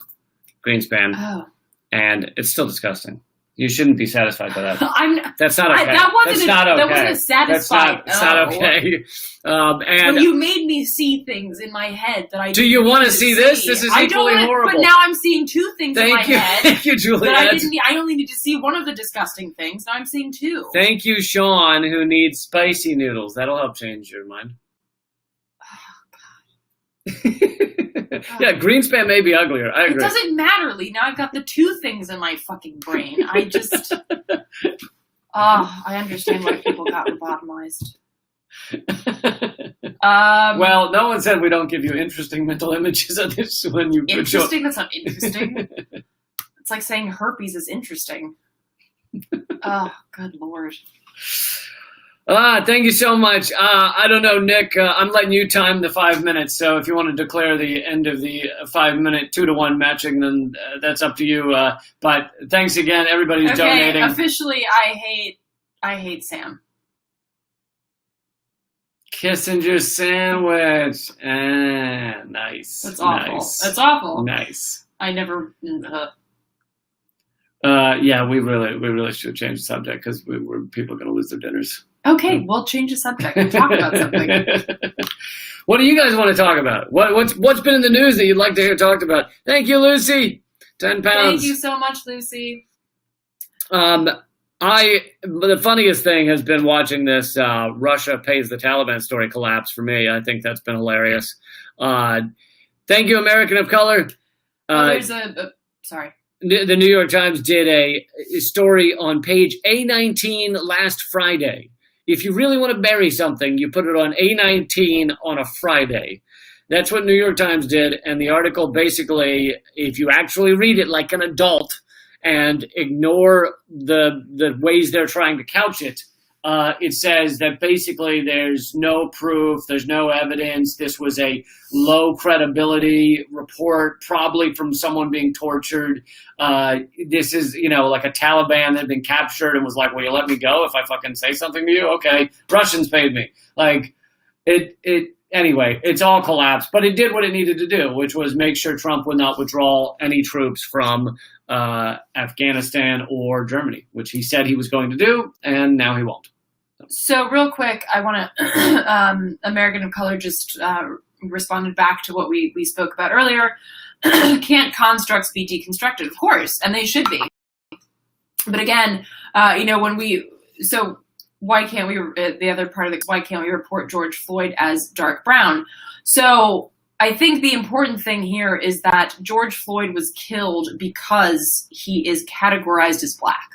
Oh. And it's still disgusting. You shouldn't be satisfied by that. That's not okay. That wasn't a satisfied. That's not okay. And you made me see things in my head that I. Do you want to see this? This is equally horrible. But now I'm seeing two things in my head. Thank you, Juliet. I only need to see one of the disgusting things. Now I'm seeing two. Thank you, Sean, who needs spicy noodles. That'll help change your mind. Oh God. Yeah, Greenspan may be uglier. I agree. It doesn't matter, Lee. Now I've got the two things in my fucking brain. I just... I understand why people got lobotomized. Well, no one said we don't give you interesting mental images of this when you... Interesting? That's not interesting. It's like saying herpes is interesting. Oh, good Lord. Thank you so much. I don't know, Nick, I'm letting you time the 5 minutes. So if you want to declare the end of the 5-minute 2-to-1 matching, then that's up to you. But thanks again, everybody who's donating. Officially, I hate Sam. Kissinger sandwich. Nice. That's awful. Nice. That's awful. Nice. I never. Yeah, we really should change the subject because people are going to lose their dinners. Okay, we'll change the subject and talk about something. What do you guys want to talk about? What's been in the news that you'd like to hear talked about? Thank you, Lucy. 10 pounds. Thank you so much, Lucy. The funniest thing has been watching this Russia pays the Taliban story collapse for me. I think that's been hilarious. Thank you, American of Color. There's sorry. The New York Times did a story on page A19 last Friday. If you really want to bury something, you put it on A19 on a Friday. That's what New York Times did. And the article basically, if you actually read it like an adult and ignore the ways they're trying to couch it, it says that basically there's no proof, there's no evidence. This was a low credibility report, probably from someone being tortured. This is, like a Taliban that had been captured and was like, will you let me go if I fucking say something to you? Okay, Russians paid me. Like, anyway, it's all collapsed, but it did what it needed to do, which was make sure Trump would not withdraw any troops from Afghanistan or Germany, which he said he was going to do, and now he won't. So real quick, I want to, American of Color just responded back to what we spoke about earlier. Can't constructs be deconstructed? Of course, and they should be. But again, why can't we, the other part of it, why can't we report George Floyd as dark brown? So I think the important thing here is that George Floyd was killed because he is categorized as black.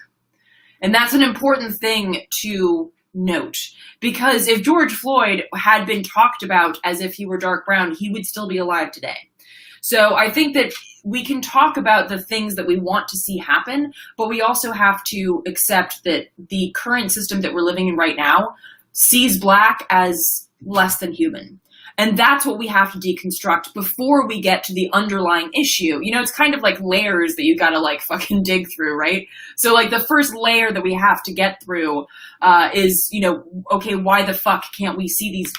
And that's an important thing to note, because if George Floyd had been talked about as if he were dark brown, he would still be alive today. So I think that we can talk about the things that we want to see happen, but we also have to accept that the current system that we're living in right now sees black as less than human. And that's what we have to deconstruct before we get to the underlying issue. It's kind of like layers that you gotta fucking dig through, right? So the first layer that we have to get through is, okay, why the fuck can't we see these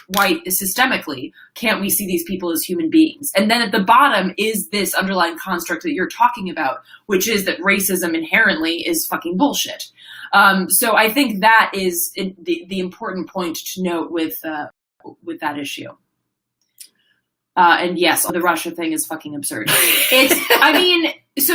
systemically? Can't we see these people as human beings? And then at the bottom is this underlying construct that you're talking about, which is that racism inherently is fucking bullshit. So I think that is the important point to note with that issue. And yes, the Russia thing is fucking absurd. So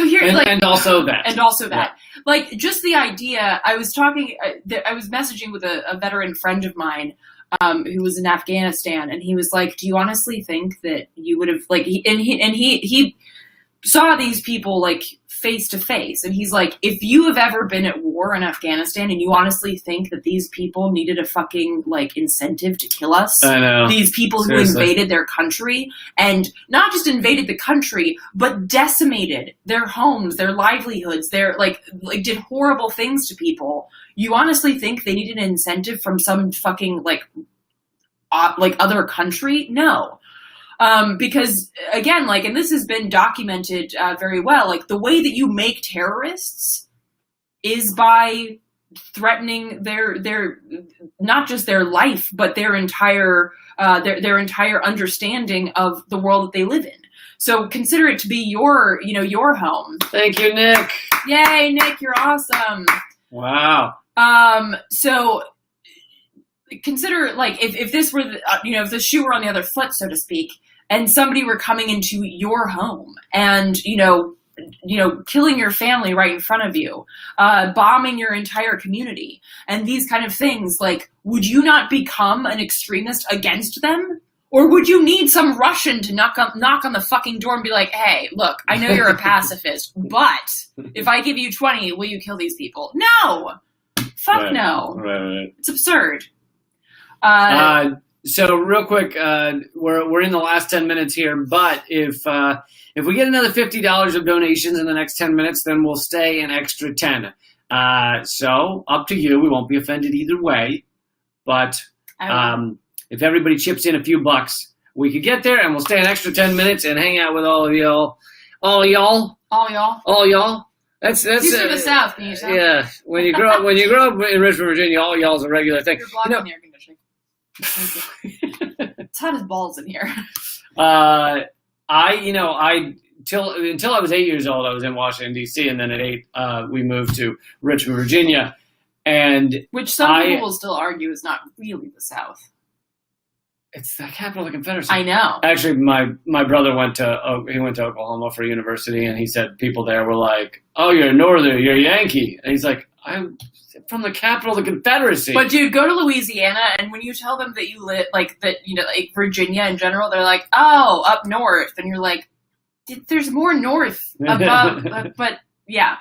here, and also that. Yeah. Just the idea, I was messaging with a veteran friend of mine, who was in Afghanistan, and he was like, do you honestly think that you would have, he saw these people face to face. And he's like, if you have ever been at war in Afghanistan and you honestly think that these people needed a fucking incentive to kill us, I know. These people Seriously. who invaded their country, and not just invaded the country, but decimated their homes, their livelihoods, their did horrible things to people. You honestly think they needed an incentive from some fucking other country? No. Because again, and this has been documented very well, the way that you make terrorists is by threatening their not just their life, but their entire understanding of the world that they live in. So consider it to be your home. Thank you, Nick. Yay, Nick, you're awesome. Wow. So consider if this were if the shoe were on the other foot, so to speak, and somebody were coming into your home and killing your family right in front of you, bombing your entire community, and these kind of things, would you not become an extremist against them? Or would you need some Russian to knock on the fucking door and be like, hey, look, I know you're a pacifist, but if I give you 20, will you kill these people? No! Fuck right. no. Right. It's absurd. So real quick, we're in the last 10 minutes here, but if we get another $50 of donations in the next 10 minutes, then we'll stay an extra 10. So up to you. We won't be offended either way, but if everybody chips in a few bucks, we could get there, and we'll stay an extra 10 minutes and hang out with all of y'all. All y'all. That's He's from the South. Yeah. When you grow up in Richmond, Virginia, all y'all's a regular thing. You're blocking the air conditioning. It's hot as balls in here. Until I was 8 years old, I was in Washington, D.C., and then at 8, we moved to Richmond, Virginia. Which some people will still argue is not really the South. It's the capital of the Confederacy. I know. Actually, my brother went to Oklahoma for university, and he said people there were like, "Oh, you're a Northerner, you're a Yankee," and he's like, "I'm from the capital of the Confederacy." But dude, go to Louisiana, and when you tell them that you live like Virginia in general, they're like, "Oh, up north," and you're like, "There's more north above." But yeah.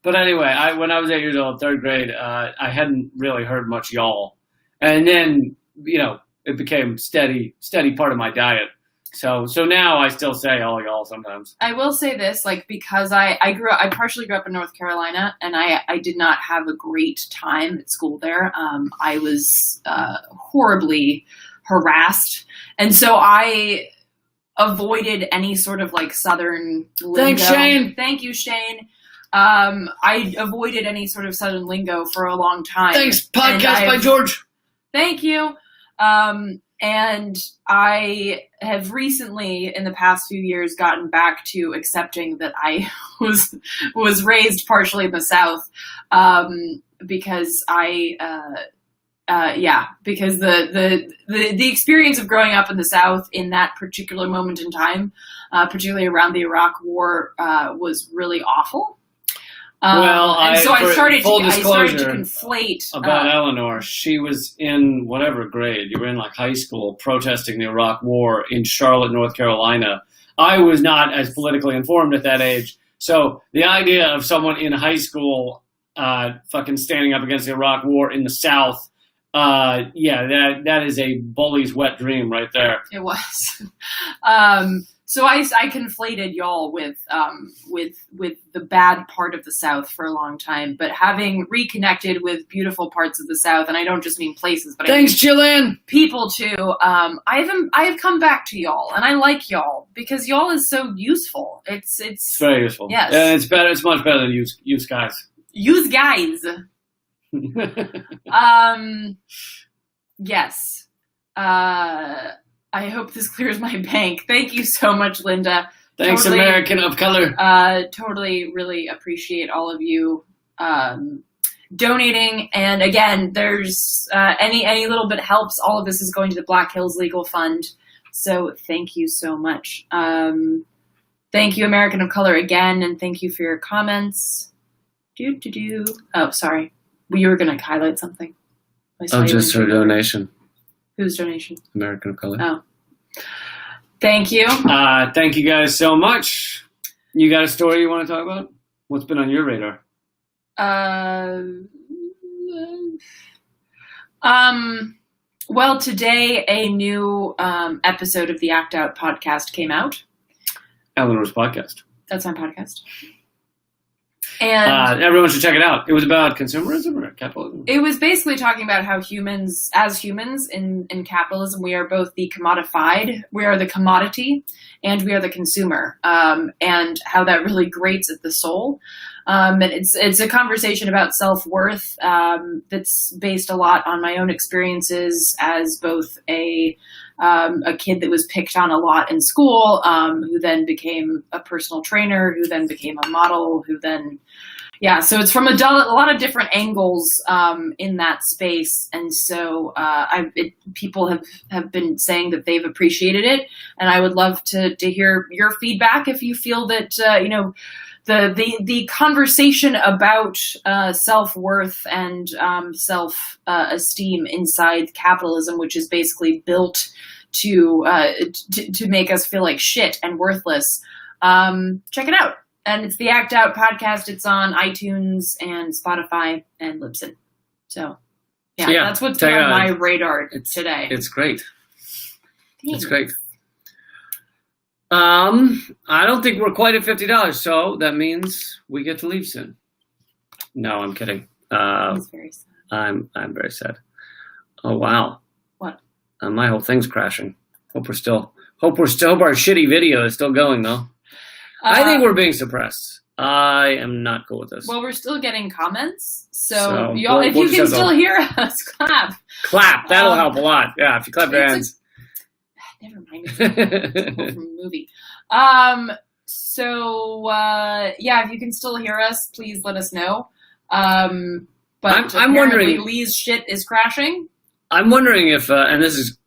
But anyway, when I was 8 years old, 3rd grade, I hadn't really heard much y'all, and then it became steady part of my diet. So now I still say all y'all sometimes. I will say this, because I partially grew up in North Carolina, and I did not have a great time at school there. I was horribly harassed, and so I avoided any sort of Southern lingo. Thanks, Shane. Thank you, Shane. I avoided any sort of Southern lingo for a long time. Thanks, podcast by George. Thank you. And I have recently, in the past few years, gotten back to accepting that I was raised partially in the South, because because the experience of growing up in the South in that particular moment in time, particularly around the Iraq War, was really awful. I started to conflate about Eleanor. She was in whatever grade. You were in high school protesting the Iraq War in Charlotte, North Carolina. I was not as politically informed at that age. So the idea of someone in high school fucking standing up against the Iraq War in the South, that is a bully's wet dream right there. It was. So I conflated y'all with the bad part of the South for a long time, but having reconnected with beautiful parts of the South, and I don't just mean places, but thanks, Jillian. People too. I have come back to y'all, and I like y'all because y'all is so useful. It's very useful. Yes, it's better. It's much better than use guys. Use guys. Yes. I hope this clears my bank. Thank you so much, Linda. Thanks, totally, American of color. Totally, really appreciate all of you donating. And again, there's any little bit helps. All of this is going to the Black Hills Legal Fund. So thank you so much. Thank you, American of color, again, and thank you for your comments. Oh, sorry. You were going to highlight something. Just her donation. Whose donation? American of color. Oh. Thank you. Thank you guys so much. You got a story you want to talk about? What's been on your radar? Well, today a new episode of the Act Out podcast came out. Eleanor's podcast. That's my podcast. And everyone should check it out. It was about consumerism or capitalism? It was basically talking about how humans in capitalism, we are both the commodified, we are the commodity, and we are the consumer, and how that really grates at the soul. And it's a conversation about self-worth that's based a lot on my own experiences as both a kid that was picked on a lot in school, who then became a personal trainer, who then became a model, who then, so it's from a lot of different angles in that space. And so people have been saying that they've appreciated it, and I would love to hear your feedback if you feel that, the conversation about self-worth and self-esteem inside capitalism, which is basically built to make us feel like shit and worthless. Check it out. And it's the Act Out podcast. It's on iTunes and Spotify and Libsyn. So, that's what's been on my radar today. It's great. Thanks. It's great. I don't think we're quite at $50, so that means we get to leave soon. No, I'm kidding. That's very sad. I'm very sad. Oh wow. What? My whole thing's crashing. Hope our shitty video is still going though. I think we're being suppressed. I am not cool with this. Well, we're still getting comments, so y'all, if you can still hear us, clap. Clap. That'll help a lot. Yeah, if you clap your hands. Never mind. It's a quote from a movie. If you can still hear us, please let us know. But I'm wondering, Lee's shit is crashing. I'm wondering if, and this is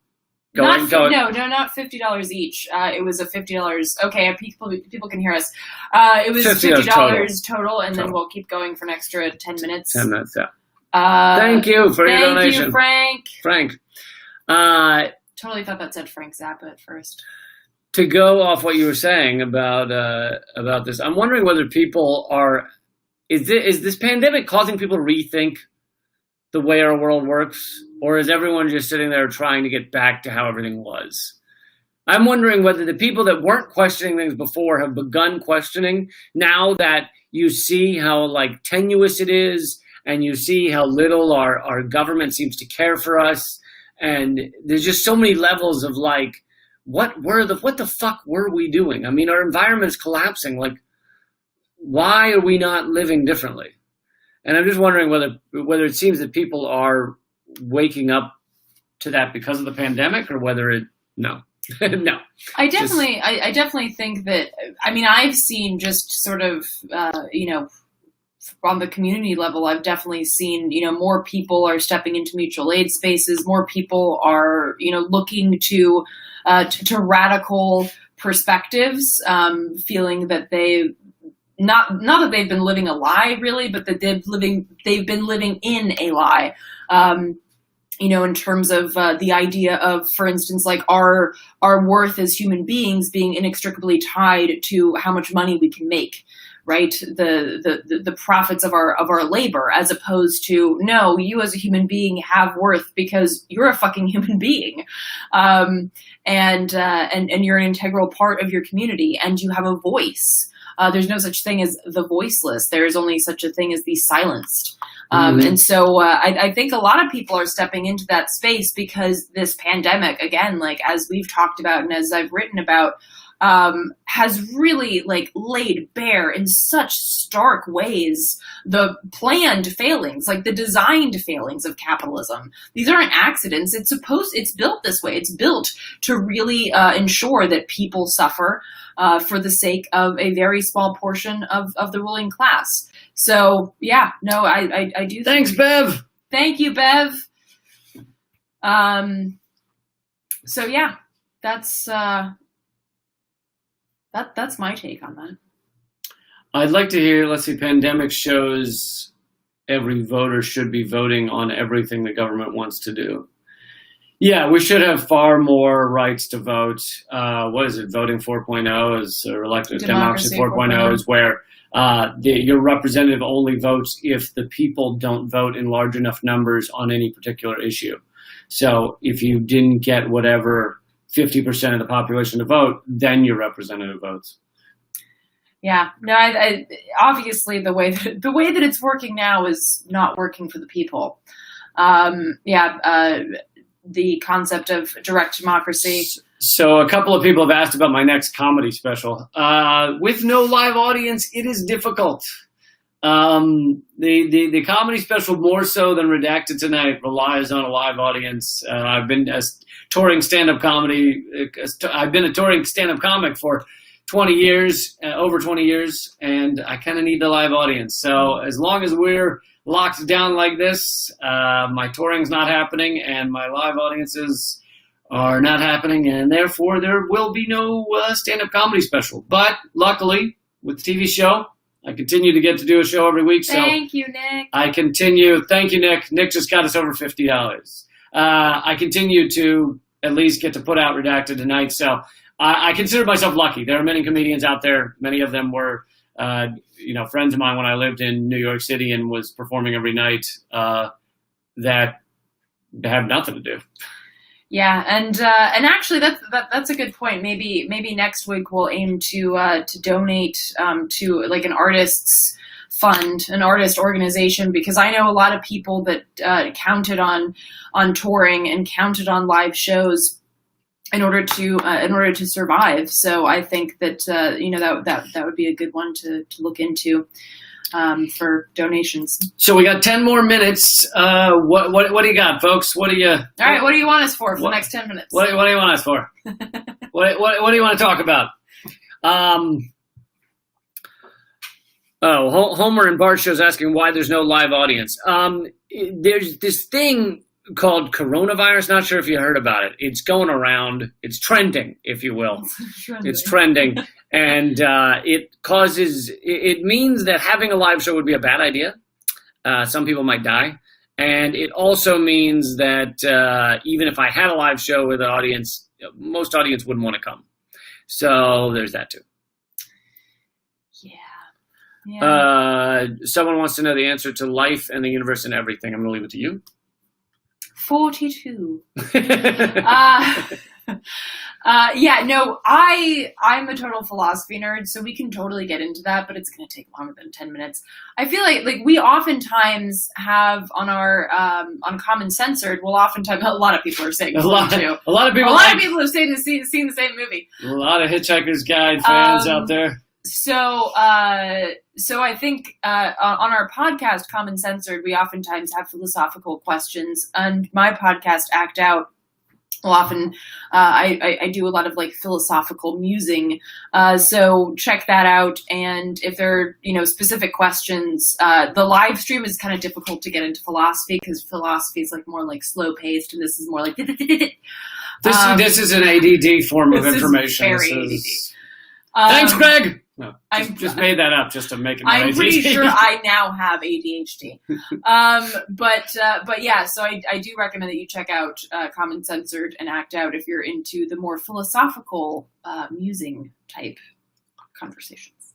going. No, not $50 each. It was a $50. Okay, people can hear us. It was $50 total, and then we'll keep going for an extra 10 minutes. 10 minutes, yeah. Thank you for your donation. Thank you, Frank. Totally thought that said Frank Zappa at first. To go off what you were saying about this, I'm wondering whether people are. Is this pandemic causing people to rethink the way our world works, or is everyone just sitting there trying to get back to how everything was? I'm wondering whether the people that weren't questioning things before have begun questioning now that you see how like tenuous it is, and you see how little our government seems to care for us, and there's just so many levels of like, what the fuck were we doing? I mean, our environment's collapsing. Like, why are we not living differently? And I'm just wondering whether it seems that people are waking up to that because of the pandemic, or whether no. I definitely think that. I mean, I've seen just sort of on the community level, I've definitely seen more people are stepping into mutual aid spaces. More people are looking to radical perspectives, feeling that not that they've been living a lie really, but that they've been living in a lie. In terms of the idea of, for instance, like our worth as human beings being inextricably tied to how much money we can make, right? The profits of our labor, as opposed to, no, you as a human being have worth because you're a fucking human being, and you're an integral part of your community, and you have a voice. There's no such thing as the voiceless. There's only such a thing as the silenced. And so I think a lot of people are stepping into that space because this pandemic, again, like as we've talked about and as I've written about, has really like laid bare in such stark ways the planned failings, like the designed failings of capitalism. These aren't accidents. It's built this way. It's built to really ensure that people suffer for the sake of a very small portion of the ruling class. So yeah, no, I do. Thanks, Bev. Thank you, Bev. So yeah, that's my take on that. I'd like to hear, let's see, pandemic shows every voter should be voting on everything the government wants to do. Yeah, we should have far more rights to vote. What is it? Voting 4.0 is, or elective democracy 4.0 is where your representative only votes if the people don't vote in large enough numbers on any particular issue. So if you didn't get whatever 50% of the population to vote, then your representative votes. Yeah, no, I obviously the way that it's working now is not working for the people. The concept of direct democracy. So a couple of people have asked about my next comedy special. With no live audience, it is difficult. The comedy special, more so than Redacted Tonight, relies on a live audience. I've been a touring stand-up comic for 20 years, over 20 years, and I kind of need the live audience. So as long as we're locked down like this, my touring's not happening and my live audiences are not happening, and therefore there will be no stand-up comedy special. But luckily, with the TV show, I continue to get to do a show every week. So thank you, Nick. I continue. Thank you, Nick. Nick just got us over $50. I continue to at least get to put out Redacted Tonight. So I consider myself lucky. There are many comedians out there. Many of them were, friends of mine when I lived in New York City and was performing every night that have nothing to do. Yeah, and actually that's a good point. Maybe next week we'll aim to donate to like an artists fund, an artist organization, because I know a lot of people that counted on touring and counted on live shows in order to survive. So I think that that would be a good one to look into. for donations. So we got 10 more minutes. What do you got, folks? What do you? All right, what do you want us for the next 10 minutes? What do you want us for? what do you want to talk about? Homer and Bart show's asking why there's no live audience. There's this thing called coronavirus. Not sure if you heard about it. It's going around. It's trending, if you will. It's trending. And it means that having a live show would be a bad idea. Some people might die. And it also means that even if I had a live show with an audience, most audience wouldn't want to come. So there's that too. Yeah. Someone wants to know the answer to life and the universe and everything. I'm going to leave it to you. 42. I'm a total philosophy nerd, so we can totally get into that, but it's going to take longer than 10 minutes. I feel like we oftentimes have on our on Common Censored, a lot of people are saying a lot of people have seen the same movie. A lot of Hitchhiker's Guide fans out there. So I think on our podcast, Common Censored, we oftentimes have philosophical questions, and my podcast, Act Out, will often I do a lot of philosophical musing. So check that out. And if there are specific questions, the live stream is kind of difficult to get into philosophy because philosophy is more slow paced, and this is more like this is an ADD form of information. Very ADD. Thanks, Greg. No, just made that up just to make it. I'm pretty sure I now have ADHD. But yeah, so I do recommend that you check out Common Censored and Act Out if you're into the more philosophical musing type conversations.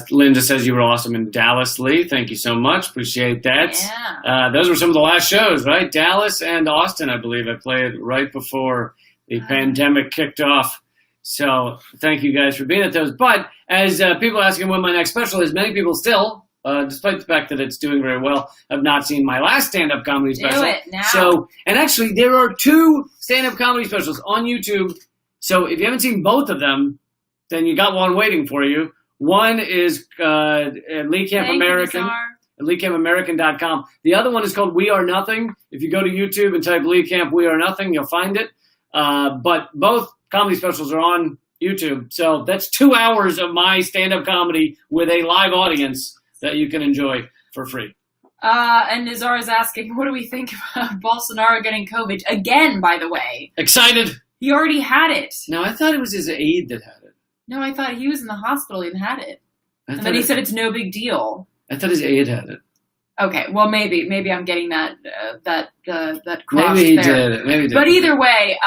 Linda says you were awesome in Dallas, Lee. Thank you so much. Appreciate that. Yeah. Those were some of the last shows, right? Dallas and Austin, I believe. I played right before the pandemic kicked off. So thank you guys for being at those. But as people asking when my next special is, many people still, despite the fact that it's doing very well, have not seen my last stand-up comedy special. Do it now. So, and actually there are 2 stand-up comedy specials on YouTube. So if you haven't seen both of them, then you got one waiting for you. One is Lee Camp American. LeeCampAmerican.com. The other one is called We Are Nothing. If you go to YouTube and type Lee Camp We Are Nothing, you'll find it. But both comedy specials are on YouTube. So that's 2 hours of my stand-up comedy with a live audience that you can enjoy for free. And Nizar is asking, what do we think about Bolsonaro getting COVID? Again, by the way. Excited. He already had it. No, I thought it was his aide that had it. No, I thought he was in the hospital and had it. And then he said it's no big deal. I thought his aide had it. Okay, well maybe I'm getting that crossed maybe he there. did. Maybe he did. But either way,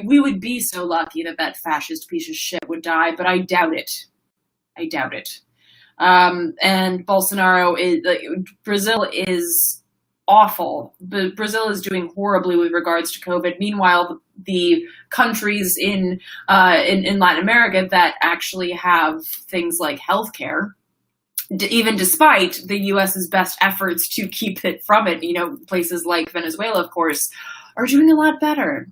we would be so lucky that fascist piece of shit would die, but I doubt it. And Bolsonaro Brazil is awful. Brazil is doing horribly with regards to COVID. Meanwhile, the countries in Latin America that actually have things like healthcare, even despite the U.S.'s best efforts to keep it from it, places like Venezuela, of course, are doing a lot better.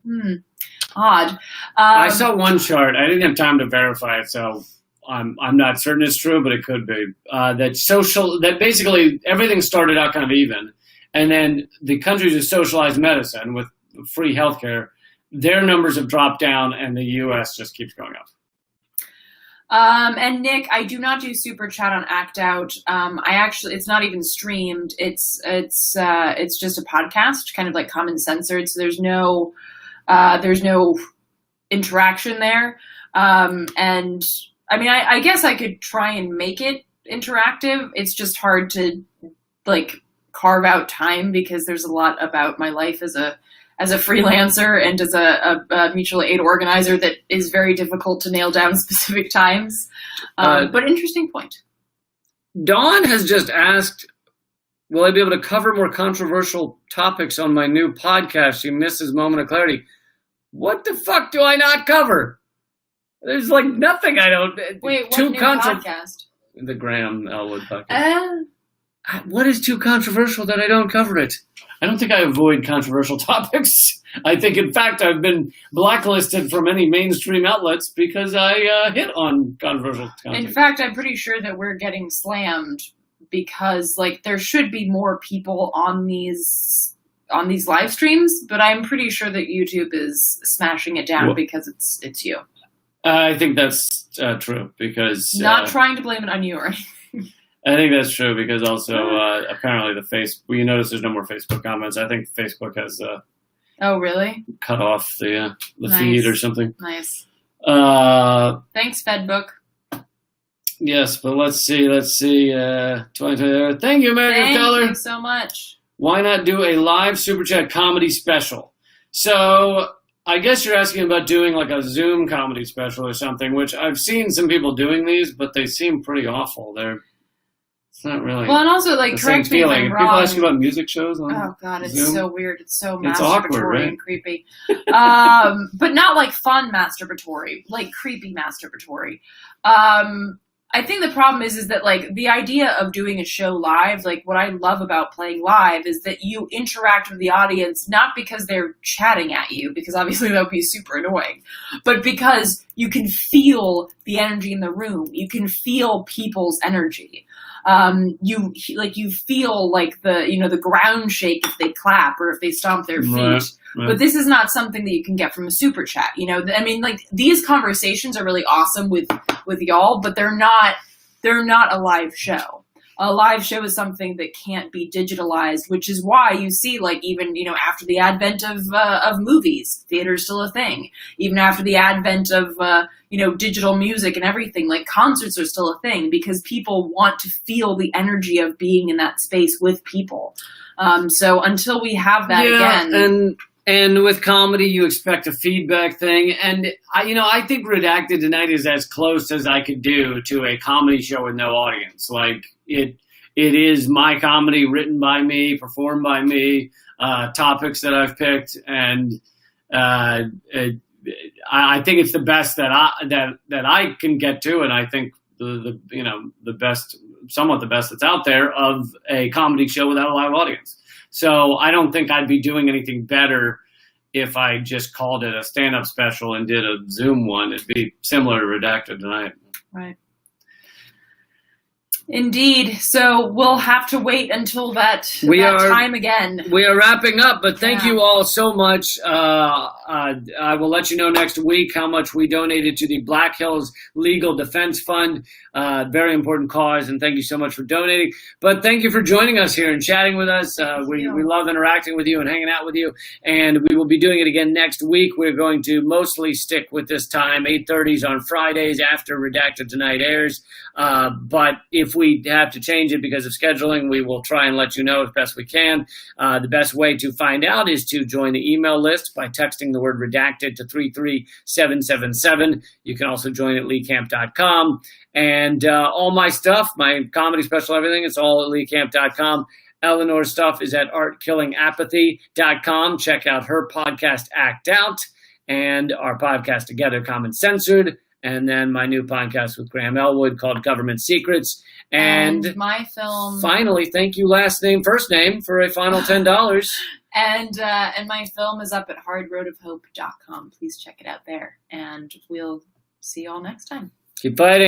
Odd. I saw one chart. I didn't have time to verify it, so I'm not certain it's true, but it could be. That basically everything started out kind of even, and then the countries with socialized medicine with free healthcare, their numbers have dropped down, and the U.S. just keeps going up. And Nick, I do not do super chat on Act Out. It's not even streamed. It's just a podcast, kind of like Common Censored. So there's no interaction there. And I mean, I guess I could try and make it interactive. It's just hard to carve out time because there's a lot about my life as a freelancer and as a mutual aid organizer that is very difficult to nail down specific times. But interesting point. Dawn has just asked, will I be able to cover more controversial topics on my new podcast? She misses Moment of Clarity. What the fuck do I not cover? There's nothing I don't. Wait, what new podcast? The Graham Elwood podcast. What is too controversial that I don't cover it? I don't think I avoid controversial topics. I think, in fact, I've been blacklisted from any mainstream outlets because I hit on controversial content. In fact, I'm pretty sure that we're getting slammed because, like, there should be more people on these live streams, but I'm pretty sure that YouTube is smashing it down because it's you. I think that's true because not trying to blame it on you or anything. I think that's true because also apparently you notice there's no more Facebook comments. I think Facebook has oh really cut off the feed or something. Nice. Thanks, Fedbook. Yes, but let's see. 2020. Thank you, American Color. Thank you so much. Why not do a live Super Chat comedy special? So I guess you're asking about doing like a Zoom comedy special or something, which I've seen some people doing these, but they seem pretty awful. It's not really. Well, and also, like, correct me if I'm wrong. People ask you about music shows on Oh God, it's Zoom. so weird. It's so It's masturbatory awkward, right? and creepy. But not like fun masturbatory, like creepy masturbatory. I think the problem is that, like, the idea of doing a show live, like, what I love about playing live is that you interact with the audience, not because they're chatting at you, because obviously that would be super annoying, but because you can feel the energy in the room. You can feel people's energy. You feel like the ground shake if they clap or if they stomp their feet. Right. But this is not something that you can get from a super chat. I mean, like, these conversations are really awesome with y'all, but they're not a live show. A live show is something that can't be digitalized, which is why you see, like, even, after the advent of movies, theater is still a thing. Even after the advent of, digital music and everything, like, concerts are still a thing because people want to feel the energy of being in that space with people. So until we have that again. And with comedy, you expect a feedback thing. And, I think Redacted Tonight is as close as I could do to a comedy show with no audience. Like, it is my comedy written by me, performed by me, topics that I've picked. And I think it's the best that I can get to. And I think the best, somewhat the best that's out there of a comedy show without a live audience. So I don't think I'd be doing anything better if I just called it a stand-up special and did a Zoom one. It'd be similar to Redacted Tonight. Right. Indeed. So we'll have to wait until that time again. We are wrapping up, but thank you all so much. I will let you know next week how much we donated to the Black Hills Legal Defense Fund. Very important cause, and thank you so much for donating. But thank you for joining us here and chatting with us. We love interacting with you and hanging out with you, and we will be doing it again next week. We're going to mostly stick with this time, 8:30s on Fridays after Redacted Tonight airs. But if we have to change it because of scheduling, we will try and let you know as best we can. The best way to find out is to join the email list by texting the word redacted to 33777. You can also join at leecamp.com. And all my stuff, my comedy special, everything, it's all at leecamp.com. Eleanor's stuff is at artkillingapathy.com. Check out her podcast, Act Out, and our podcast together, Common Censored. And then my new podcast with Graham Elwood called Government Secrets. And my film. Finally, thank you, last name, first name, for a final $10. And my film is up at hardroadofhope.com. Please check it out there. And we'll see you all next time. Keep fighting.